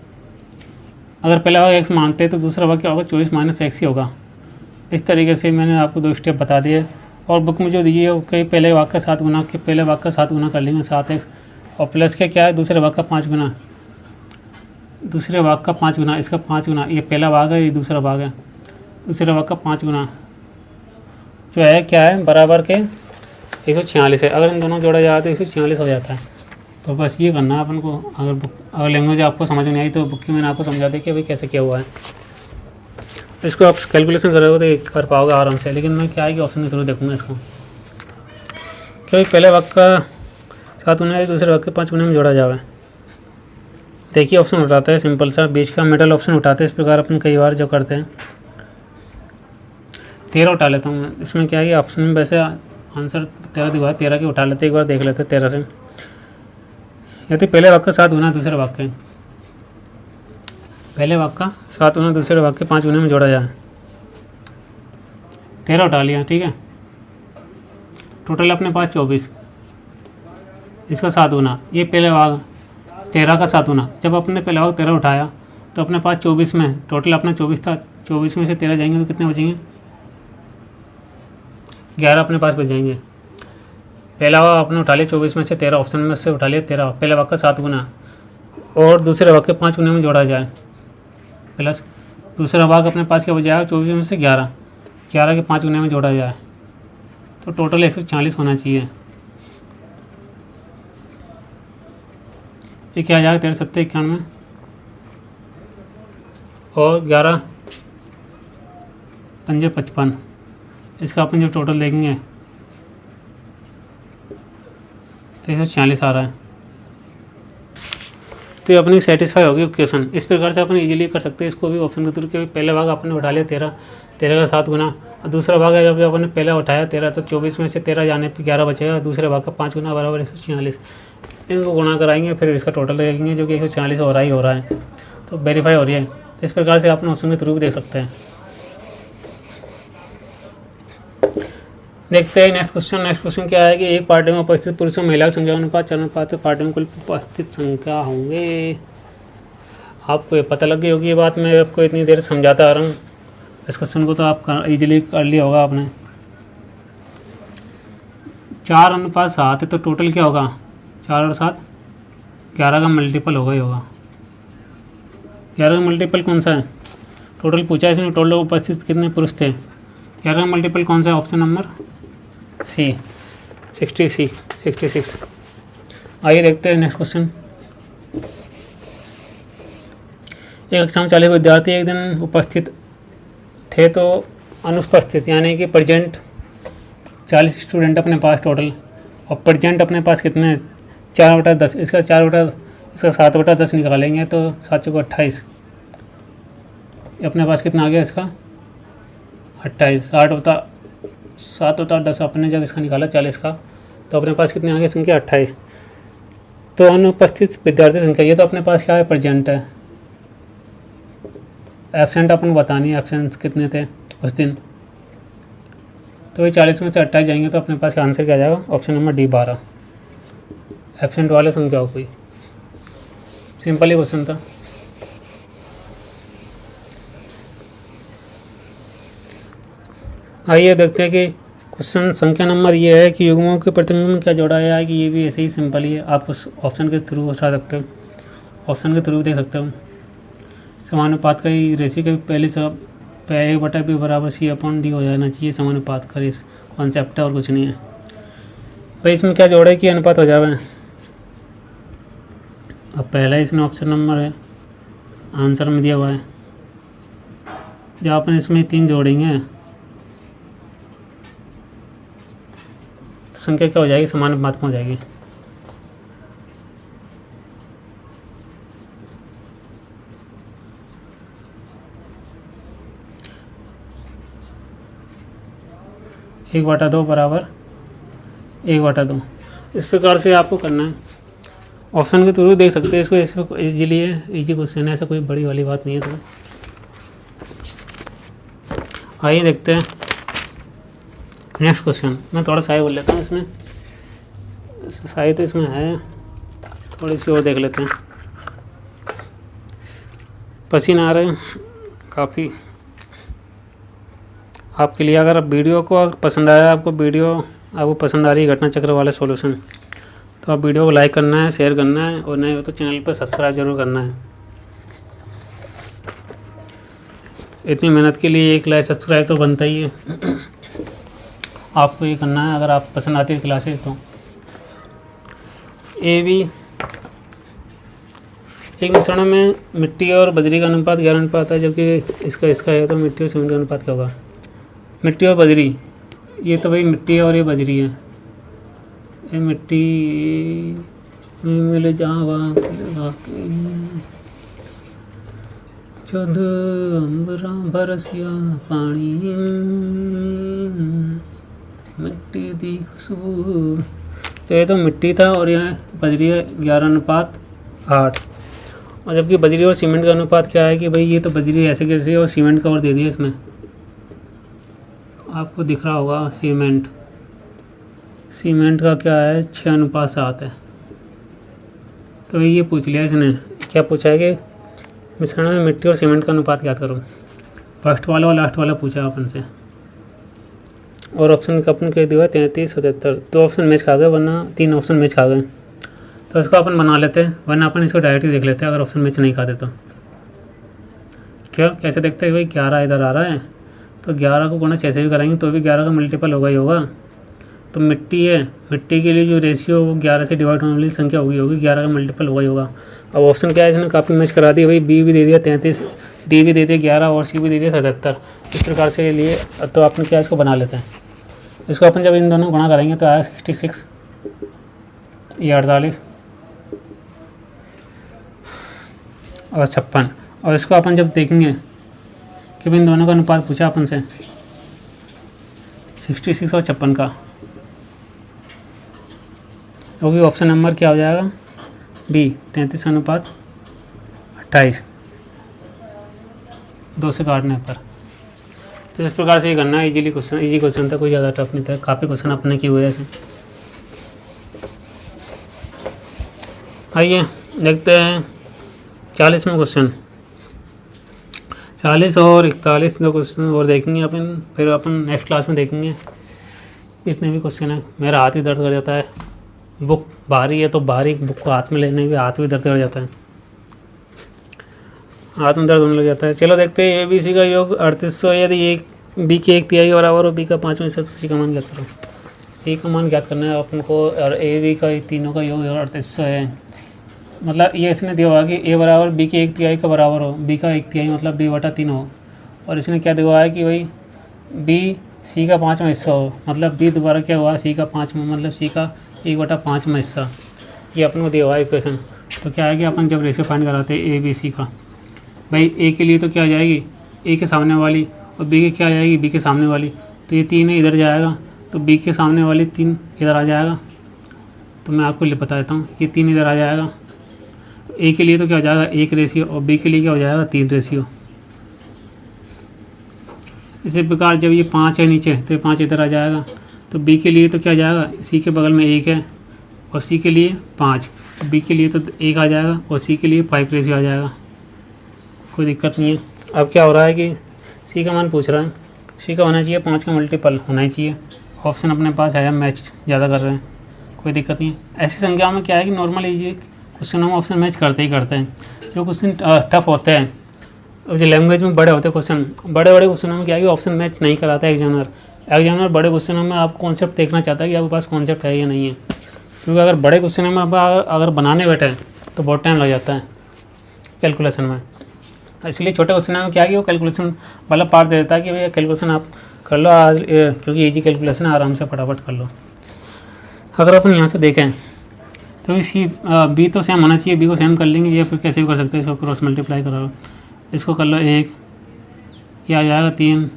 अगर पहला भाग x मानते हैं तो दूसरा भाग क्या होगा, 24 माइनस x ही होगा। इस तरीके से मैंने आपको 2 स्टेप बता दिए। और बुक में जो दी है कि पहले भाग का 7 गुना, के पहले भाग का 7 गुना कर लेंगे 7x, और प्लस के क्या है दूसरे भाग का 5 गुना, दूसरे भाग का 5 गुना, इसका 5 गुना, ये पहला भाग है, ये दूसरा भाग है, दूसरे भाग का 5 गुना जो है क्या है, बराबर के 146 है। अगर इन दोनों जोड़ा जाए तो 146 हो जाता है। तो बस ये करना है अपन को। अगर लैंग्वेज आपको समझ नहीं आई तो बुक की मैंने आपको समझा दी कि भाई कैसे किया हुआ है। इसको आप कैलकुलेशन करोगे तो कर पाओगे आराम से, लेकिन मैं क्या है कि ऑप्शन के थ्रू देखूँगा इसको। क्योंकि पहले भाग का 7 गुना है, दूसरे भाग के 5 गुना में जोड़ा जाए। देखिए ऑप्शन उठाते हैं सिंपल सा, बीच का मिडल ऑप्शन उठाते हैं। इस प्रकार अपन कई बार जो करते हैं 13 उठा लेता हूँ मैं। इसमें क्या है कि ऑप्शन में वैसे आंसर 13 दिखा, 13 के उठा लेते, एक बार देख लेते 13 से। यदि पहले भाग का 7 गुना दूसरे भाग के, पहले भाग का 7 गुना दूसरे भाग के 5 गुना में जोड़ा जाए, 13 उठा लिया, ठीक है। टोटल अपने पास 24, इसका 7 गुना, ये पहले भाग 13 का 7 गुना। जब अपने पहले भाग 13 उठाया तो अपने पास 24 में, टोटल अपना 24 था, 24 में से 13 जाएंगे तो कितने बचेंगे, 11 अपने पास बच जाएंगे। पहला भाग आपने उठा लिया 24 में से 13, ऑप्शन में से उठा लिया 13, पहले भाग का 7 गुना और दूसरे भाग के 5 गुना में जोड़ा जाए, प्लस दूसरा भाग अपने पास क्या बच जाएगा, 24 में से 11, 11 के 5 गुना में जोड़ा जाए, तो टोटल 140 होना चाहिए। ये क्या आ जाएगा, 13 7 91 और 11 5 55। इसका अपन जब टोटल देखेंगे तो 140 आ रहा है। तो ये अपनी सेटिस्फाई होगी क्वेश्चन। इस प्रकार से अपन इजीली कर सकते हैं इसको भी ऑप्शन के थ्रू। कि पहले भाग आपने उठा लिया 13, 13 का 7 गुना, और दूसरा भाग है जब आपने पहले उठाया 13 तो 24 में से 13 जाने पर 11 बचेगा, दूसरे भाग का 5 गुना बराबर 146। इनको गुणा कराएंगे, फिर इसका टोटल देखेंगे जो कि 146 हो रहा है, तो वेरीफाई हो रही है। इस प्रकार से अपन ऑप्शन के थ्रू भी देख सकते हैं। देखते हैं नेक्स्ट क्वेश्चन। नेक्स्ट क्वेश्चन क्या है कि एक पार्टी में उपस्थित पुरुषों महिला संख्या अनुपात 4 अनुपात पार्टी में कुल उपस्थित संख्या होंगे। आपको ये पता लग गई होगी ये बात, मैं आपको इतनी देर समझाता आ रहा हूँ। इस क्वेश्चन को तो आप इजीली कर लिया होगा आपने। 4 अनुपात 7 है तो टोटल क्या होगा, 4 और 7 11 का मल्टीपल होगा ही होगा। 11 का मल्टीपल कौन सा है, टोटल पूछा है इसमें, टोटल उपस्थित कितने पुरुष थे। 11 का मल्टीपल कौन सा है, ऑप्शन नंबर सी 66। आइए देखते हैं नेक्स्ट क्वेश्चन। एक कक्षा में 40 विद्यार्थी एक दिन उपस्थित थे तो अनुपस्थित यानी कि प्रेजेंट 40 स्टूडेंट अपने पास टोटल, और प्रेजेंट अपने पास कितने, 4/10। इसका 7/10 निकालेंगे तो 7 चौको 28। अपने पास कितना आ गया इसका 28। 7/10 अपने जब इसका निकाला 40 का तो अपने पास कितने आ गए संख्या 28। तो अनुपस्थित विद्यार्थी संख्या, ये तो अपने पास क्या है, प्रेजेंट है। एब्सेंट अपन को बतानी है, एब्सेंट कितने थे उस दिन। तो ये 40 में से 28 जाएंगे तो अपने पास का आंसर क्या आ जाएगा, ऑप्शन नंबर डी 12। एब्सेंट वाले संख्या हो कोई, सिंपल ही क्वेश्चन था। आइए देखते हैं कि क्वेश्चन संख्या नंबर ये है कि युग्मों के प्रतिनिधित्व में क्या जोड़ा गया है। कि ये भी ऐसे ही सिंपल ही है, आप उस ऑप्शन के थ्रू उठा सकते हो, ऑप्शन के थ्रू देख सकते हो। समानुपात का ही रेशियो के पहले सब 1/b बराबर C/D हो जाना चाहिए। समानुपात का रेस कॉन्सेप्ट है और कुछ नहीं है भाई। इसमें क्या जोड़ा है कि अनुपात हो जाए। अब पहला इसमें ऑप्शन नंबर है, आंसर में दिया हुआ है। जब अपन इसमें 3 जोड़ेंगे तो संख्या क्या हो जाएगी, समानुपात में हो जाएगी। एक बटा 2 बराबर 1/2। इस प्रकार से आपको करना है। ऑप्शन के थ्रू देख सकते हैं इसको, इसको इजीली है, इजी क्वेश्चन है, ऐसा कोई बड़ी वाली बात नहीं है इसमें। आइए देखते हैं नेक्स्ट क्वेश्चन। मैं थोड़ा सा बोल लेता हूँ इसमें, साई तो इसमें है, थोड़ी सी और देख लेते हैं। पसीना आ रहे हैं काफ़ी आपके लिए। अगर वीडियो को पसंद आया, आपको पसंद आ रही है घटना चक्र वाले सॉल्यूशन, तो आप वीडियो को लाइक करना है, शेयर करना है, और नए हो तो चैनल पर सब्सक्राइब जरूर करना है। इतनी मेहनत के लिए एक लाइक सब्सक्राइब तो बनता ही है। आपको ये करना है अगर आप पसंद आती है क्लासेस तो। ए बी एक मिश्रण में मिट्टी और बजरी का अनुपात 11 अनुपात है, जबकि इसका है तो मिट्टी और सीमेंट का अनुपात क्या होगा। मिट्टी और बजरी, ये तो भाई मिट्टी है और ये बजरी है। ये मिट्टी में मिल जावा जद अंबरा बरसिया पानी, मिट्टी दी खुशबू। तो ये तो मिट्टी था और यह बजरी है 11:8। और जबकि बजरी और सीमेंट का अनुपात क्या है कि भाई ये तो बजरी ऐसे कैसे और सीमेंट का और दे दिया इसमें, आपको दिख रहा होगा। सीमेंट का क्या है 6:7 है। तो ये पूछ लिया इसने, क्या पूछा है कि मिश्रण में मिट्टी और सीमेंट का अनुपात याद करो। फर्स्ट वाला और लास्ट वाला पूछा अपन से, और ऑप्शन का अपन कह दिया 33, 77। 2 ऑप्शन मैच खा गए, वरना 3 ऑप्शन मैच खा गए। तो इसको अपन बना लेते हैं, वरना अपन इसको डायरेक्ट ही देख लेते हैं अगर ऑप्शन मैच नहीं खाते तो। क्या कैसे देखते हैं भाई 11 इधर आ रहा है तो 11 को गुणा 6 से भी कराएंगे तो भी 11 का मल्टीपल होगा ही होगा। तो मिट्टी है, मिट्टी के लिए जो रेशियो वो 11 से डिवाइड होने वाली संख्या होगी 11 का मल्टीपल होगा ही होगा। अब ऑप्शन क्या है, इसने काफ़ी मैच करा दिया भाई। बी भी दे दिया 33, डी भी दे दिया 11 और सी भी दे दिया 77। इस प्रकार से लिए तो अपन क्या इसको बना लेते हैं। इसको अपन जब इन दोनों गुणा करेंगे तो आएगा 66, ये 48 और 56। और इसको अपन जब देखेंगे कि इन दोनों का अनुपात पूछा अपन से 66 और 56 का, क्योंकि ऑप्शन नंबर क्या हो जाएगा बी 33:28, 2 से काटने पर। तो इस प्रकार से ये करना है। इजी क्वेश्चन था, कोई ज़्यादा टफ नहीं था। काफ़ी क्वेश्चन अपने किए हुए ऐसे। आइए देखते हैं 40वां क्वेश्चन। 40 और 41 दो क्वेश्चन और देखेंगे अपन, फिर अपन नेक्स्ट क्लास में देखेंगे। इतने भी क्वेश्चन है, मेरा हाथ ही दर्द कर जाता है। बुक भारी है तो भारी बुक को हाथ में लेने में हाथ भी दर्द कर जाता है, हाथ में दर्द होने लग जाता है। चलो देखते हैं। ए बी सी का योग 3800 है। यदि एक बी के 1/3 के बराबर हो, बी का 5वां हिस्सा, तो सी का मान ज्ञात करो। सी का मान ज्ञात करना है अपन को। और ए बी का तीनों का योग 3800 है। मतलब ये इसने दिया हुआ कि ए बराबर बी के 1/3 का बराबर हो, बी का 1/3 मतलब b/3 हो। और इसने क्या दिया हुआ है कि भाई बी सी का 5वां हिस्सा हो, मतलब बी दोबारा क्या हुआ सी का 5वां, मतलब सी का 1/5वां हिस्सा। ये अपन को दिया हुआ है इक्वेशन। तो क्या है कि अपन जब रेशियो फाइंड कराते हैं ए बी सी का, भाई ए के लिए तो क्या आ जाएगी ए के सामने वाली, और बी के क्या आ जाएगी बी के सामने वाली। तो ये 3 है इधर जाएगा, तो बी के सामने वाली 3 इधर आ जाएगा। तो मैं आपको बता देता हूँ, ये 3 इधर आ जाएगा। ए के लिए तो क्या हो जाएगा 1 रेशियो, और बी के लिए क्या हो जाएगा 3 रेशियो। इसी प्रकार जब ये 5 है नीचे तो ये 5 इधर आ जाएगा। तो बी के लिए तो क्या जाएगा, सी के बगल में 1 है और सी के लिए 5, बी के लिए तो 1 आ जाएगा और सी के लिए 5 रेशियो आ जाएगा। कोई दिक्कत नहीं है। अब क्या हो रहा है कि सी का मान पूछ रहा है, सी का होना चाहिए 5 का मल्टीपल होना ही चाहिए। ऑप्शन अपने पास है, मैच ज़्यादा कर रहे हैं, कोई दिक्कत नहीं है। ऐसी संख्याओं में क्या है कि नॉर्मल इजी क्वेश्चन हम ऑप्शन मैच करते ही करते हैं। जो क्वेश्चन टफ होते हैं, जो लैंग्वेज में बड़े होते हैं क्वेश्चन, बड़े क्वेश्चनों में क्या है कि ऑप्शन मैच नहीं कराता है एग्जामिनर। बड़े क्वेश्चनों में आप कॉन्सेप्ट देखना चाहता है कि आपके पास कॉन्सेप्ट है या नहीं है, क्योंकि अगर बड़े क्वेश्चनों में आप अगर बनाने बैठे तो बहुत टाइम लग जाता है कैलकुलेशन में। इसलिए छोटे क्वेश्चन में क्या है कि वो कैलकुलेशन वाला पार्ट दे देता है कि भैया कैलकुलेशन आप कर लो आज, क्योंकि इजी कैलकुलेशन है, आराम से फटाफट कर लो। अगर अपन यहाँ से देखें तो इसी बी तो सेम होना चाहिए, बी को सेम कर लेंगे, या फिर कैसे भी कर सकते हैं, इसको क्रॉस मल्टीप्लाई करो, इसको कर लो 1, ये आ जाएगा 3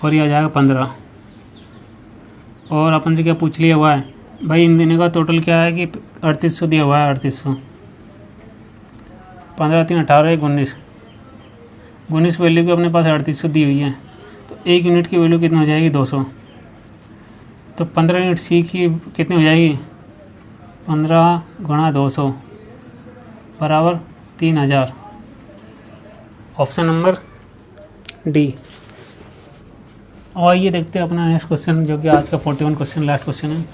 और ये आ जाएगा 15। और अपन से क्या पूछ लिया हुआ है भाई, इन दिनों का टोटल क्या है कि 3800 दिया हुआ है। 3800 15 3 18 19 वैल्यू की अपने पास 3800 दी हुई है। तो 1 यूनिट की वैल्यू कितनी हो जाएगी 200। तो 15 यूनिट सी की कितनी हो जाएगी 15 × 200 बराबर 3000। Option number D. और ये देखते हैं अपना नेक्स्ट क्वेश्चन, जो कि आज का 41 क्वेश्चन लास्ट क्वेश्चन है।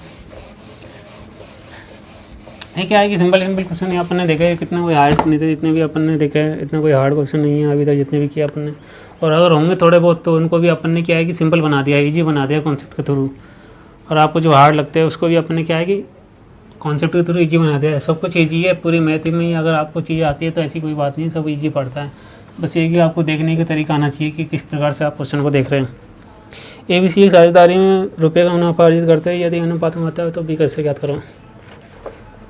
नहीं, क्या है कि सिंपल सिंपल क्वेश्चन ही अपन ने देखे हैं, कितने कोई हार्ड नहीं थे, जितने भी अपन ने देखे हैं इतना कोई हार्ड क्वेश्चन नहीं है अभी तक जितने भी किए अपन ने। और अगर होंगे थोड़े बहुत तो उनको भी अपन ने क्या है कि सिंपल बना दिया, ईजी बना दिया कॉन्सेप्ट के थ्रू। और आपको जो हार्ड लगते हैं उसको भी अपन ने क्या है कि कॉन्सेप्ट के थ्रू ईजी बना दिया है। सब कुछ ईजी है पूरी मैथ में ही, अगर आपको चीज़ आती है तो ऐसी कोई बात नहीं, सब ईजी पड़ता है। बस ये कि आपको देखने का तरीका आना चाहिए कि किस प्रकार से आप क्वेश्चन को देख रहे हैं। ABC की साझेदारी में रुपये का मुनाफा अर्जित करते हैं, यदि अनुपात में आता है तो B का हिस्सा ज्ञात करो।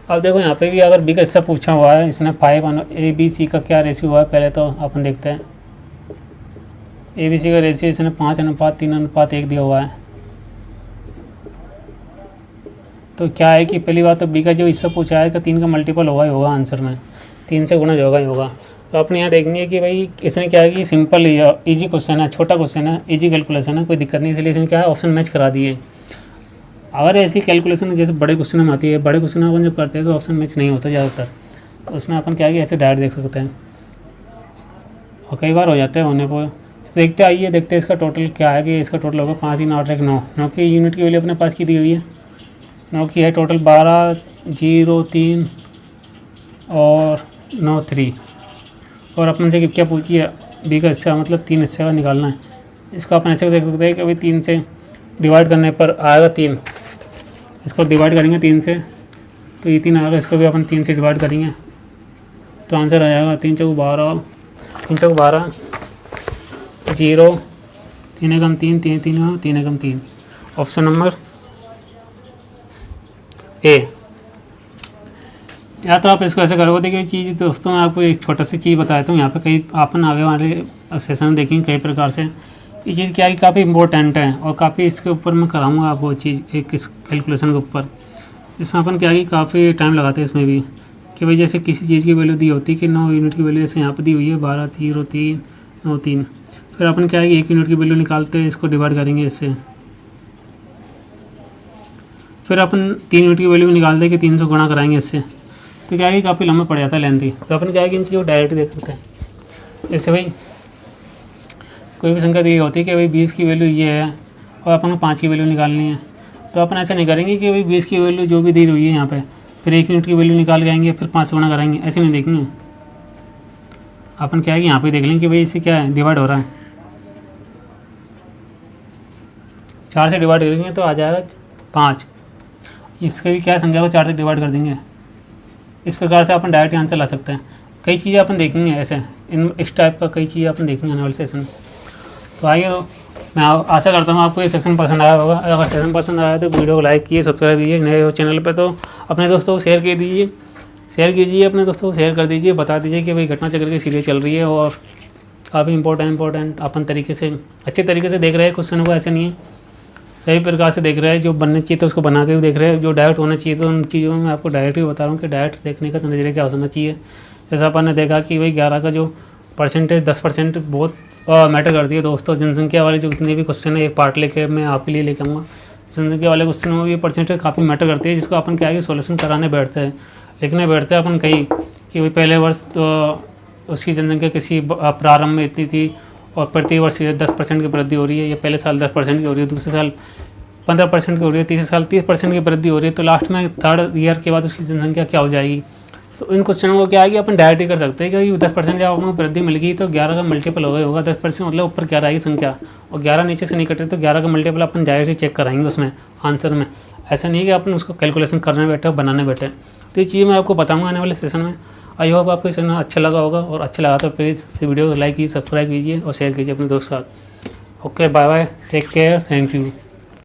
अब देखो यहाँ पे भी अगर B का हिस्सा पूछा हुआ है, इसने 5 ABC का क्या रेशियो हुआ है पहले तो अपन देखते हैं। ABC का रेशियो इसने 5:3:1 दिया हुआ है। तो क्या है कि पहली बात तो B का जो हिस्सा पूछा है का 3 का मल्टीपल होगा ही होगा, आंसर में 3 से गुणा होगा ही होगा। तो अपने यहाँ देखेंगे कि भाई इसने क्या है कि सिंपल ईजी क्वेश्चन है, छोटा क्वेश्चन है, ईजी कैलकुलेशन है, कोई दिक्कत नहीं, इसलिए इसने क्या है ऑप्शन मैच करा दिए। अगर ऐसी कैलकुलेशन जैसे बड़े क्वेश्चन में आती है, बड़े क्वेश्चन अपन जब करते हैं तो ऑप्शन मैच नहीं होता ज़्यादातर, तो उसमें अपन क्या है कि ऐसे डायरेक्ट देख सकते हैं और कई बार हो जाते हैं होने पर। तो देखते आइए, देखते हैं इसका टोटल क्या है कि इसका टोटल होगा 5 3 8 1 9। 9 की यूनिट की वैल्यू अपने पास की दी हुई है, 9 की है टोटल 12 0 3 और 9 3। और अपन से क्या पूछी है B का हिस्सा, मतलब 3 हिस्से का निकालना है। इसको अपन ऐसे देख सकते हैं कि भाई 3 से डिवाइड करने पर आएगा 3, इसको डिवाइड करेंगे 3 से तो ये 3 आएगा, इसको भी अपन 3 से डिवाइड करेंगे तो आंसर आ जाएगा 3 चौक 12 0 3 एकम 3 3 3 3 एकम 3। Option number A। या तो आप इसको ऐसे करोगे। देखिए चीज़ दोस्तों, मैं आपको एक छोटा सी चीज़ बताता हूँ। यहाँ पे कई अपन आगे वाले सेशन में देखेंगे कई प्रकार से ये चीज़ क्या है, काफ़ी इंपॉर्टेंट है और काफ़ी इसके ऊपर मैं कराऊंगा आपको चीज़ एक इस कैलकुलेशन के ऊपर। इसमें अपन क्या है कि काफ़ी टाइम लगाते हैं इसमें भी कि भाई जैसे किसी चीज़ की वैल्यू दी होती है कि 9 यूनिट की वैल्यू जैसे यहाँ पर दी हुई है 12 0 3 9 3। फिर अपन क्या है कि 1 यूनिट की वैल्यू निकालते हैं, इसको डिवाइड करेंगे इससे। फिर अपन 3 यूनिट की वैल्यू निकालते हैं कि 300 गुणा कराएंगे इससे। तो क्या है कि काफ़ी लंबा पड़ जाता है लेंथी। तो अपन क्या है कि इन चीज़ों को डायरेक्ट देख सकते हैं। जैसे भाई कोई भी संख्या दी होती है कि भाई 20 की वैल्यू ये है और अपन को 5 की वैल्यू निकालनी है, तो अपन ऐसा नहीं करेंगे कि भाई 20 की वैल्यू जो भी दी हुई है यहाँ पे फिर 1 यूनिट की वैल्यू निकाल के आएंगे फिर 5 से गुणा कराएंगे, ऐसे नहीं देखेंगे। अपन क्या है कि यहाँ पे देख लेंगे कि भाई इससे क्या है डिवाइड हो रहा है, 4 से डिवाइड करेंगे तो आ जाएगा 5। इसके भी क्या संख्या को 4 से डिवाइड कर देंगे। इस प्रकार से अपन डायरेक्ट आंसर ला सकते हैं। कई चीज़ें अपन देखेंगे ऐसे इस टाइप का, कई चीज़ें अपन देखेंगे आने वाले सेशन। तो आइए, मैं आशा करता हूँ आपको ये सेशन पसंद आया होगा। अगर सेशन पसंद आया तो वीडियो को लाइक कीजिए, सब्सक्राइब कीजिए। नए हो चैनल पे तो अपने दोस्तों को शेयर कर दीजिए, अपने दोस्तों को शेयर कर दीजिए, बता दीजिए कि भाई घटना चक्र की सीरीज चल रही है और काफ़ी इंपॉर्टेंट अपन तरीके से अच्छे तरीके से देख रहे हैं क्वेश्चन को। ऐसे नहीं है, सही प्रकार से देख रहे हैं, जो बनने चाहिए तो उसको बना के भी देख रहे हैं, जो डायरेक्ट होना चाहिए तो उन चीज़ों में मैं आपको डायरेक्ट भी बता रहा हूँ कि डायरेक्ट देखने का नज़रिया क्या होना चाहिए। जैसा अपन ने देखा कि भाई 11 का जो परसेंटेज 10% बहुत मैटर करती है दोस्तों। जनसंख्या वाले जो जितने भी क्वेश्चन है एक पार्ट लेके मैं आपके लिए लेके आऊँगा। जनसंख्या वाले क्वेश्चन में भी परसेंटेज काफ़ी मैटर करती है, जिसको अपन क्या है कि सोल्यूशन कराने बैठते हैं, लिखने बैठते हैं अपन कहीं कि भाई पहले वर्ष तो उसकी जनसंख्या किसी प्रारंभ में इतनी थी और प्रति वर्ष 10% की वृद्धि हो रही है, या पहले साल 10% की हो रही है, दूसरे साल 15% की हो रही है, तीसरे साल 30% की वृद्धि हो रही है, तो लास्ट में 3rd ईयर के बाद उसकी जनसंख्या क्या हो जाएगी। तो इन क्वेश्चनों को क्या है कि अपन डायरेक्ट ही कर सकते हैं कि 10% जब आपको वृद्धि मिल गई तो 11 का मल्टीपल हो गया होगा। 10% मतलब ऊपर 11 आएगी संख्या और 11 नीचे से नहीं कटे तो 11 का मल्टीपल अपन डायरेक्ट ही चेक कराएंगे उसमें आंसर में। ऐसा नहीं है कि अपन उसको कैलकुलेशन करने बैठे बनाने बैठे। तो ये चीज़ मैं आपको बताऊँगा आने वाले सेशन में। आई होप आपको ये सेशन अच्छा लगा होगा, और अच्छा लगा तो प्लीज़ इस वीडियो को लाइक कीजिए, सब्सक्राइब कीजिए और शेयर कीजिए अपने दोस्त के साथ। Okay, bye bye, take care, thank you.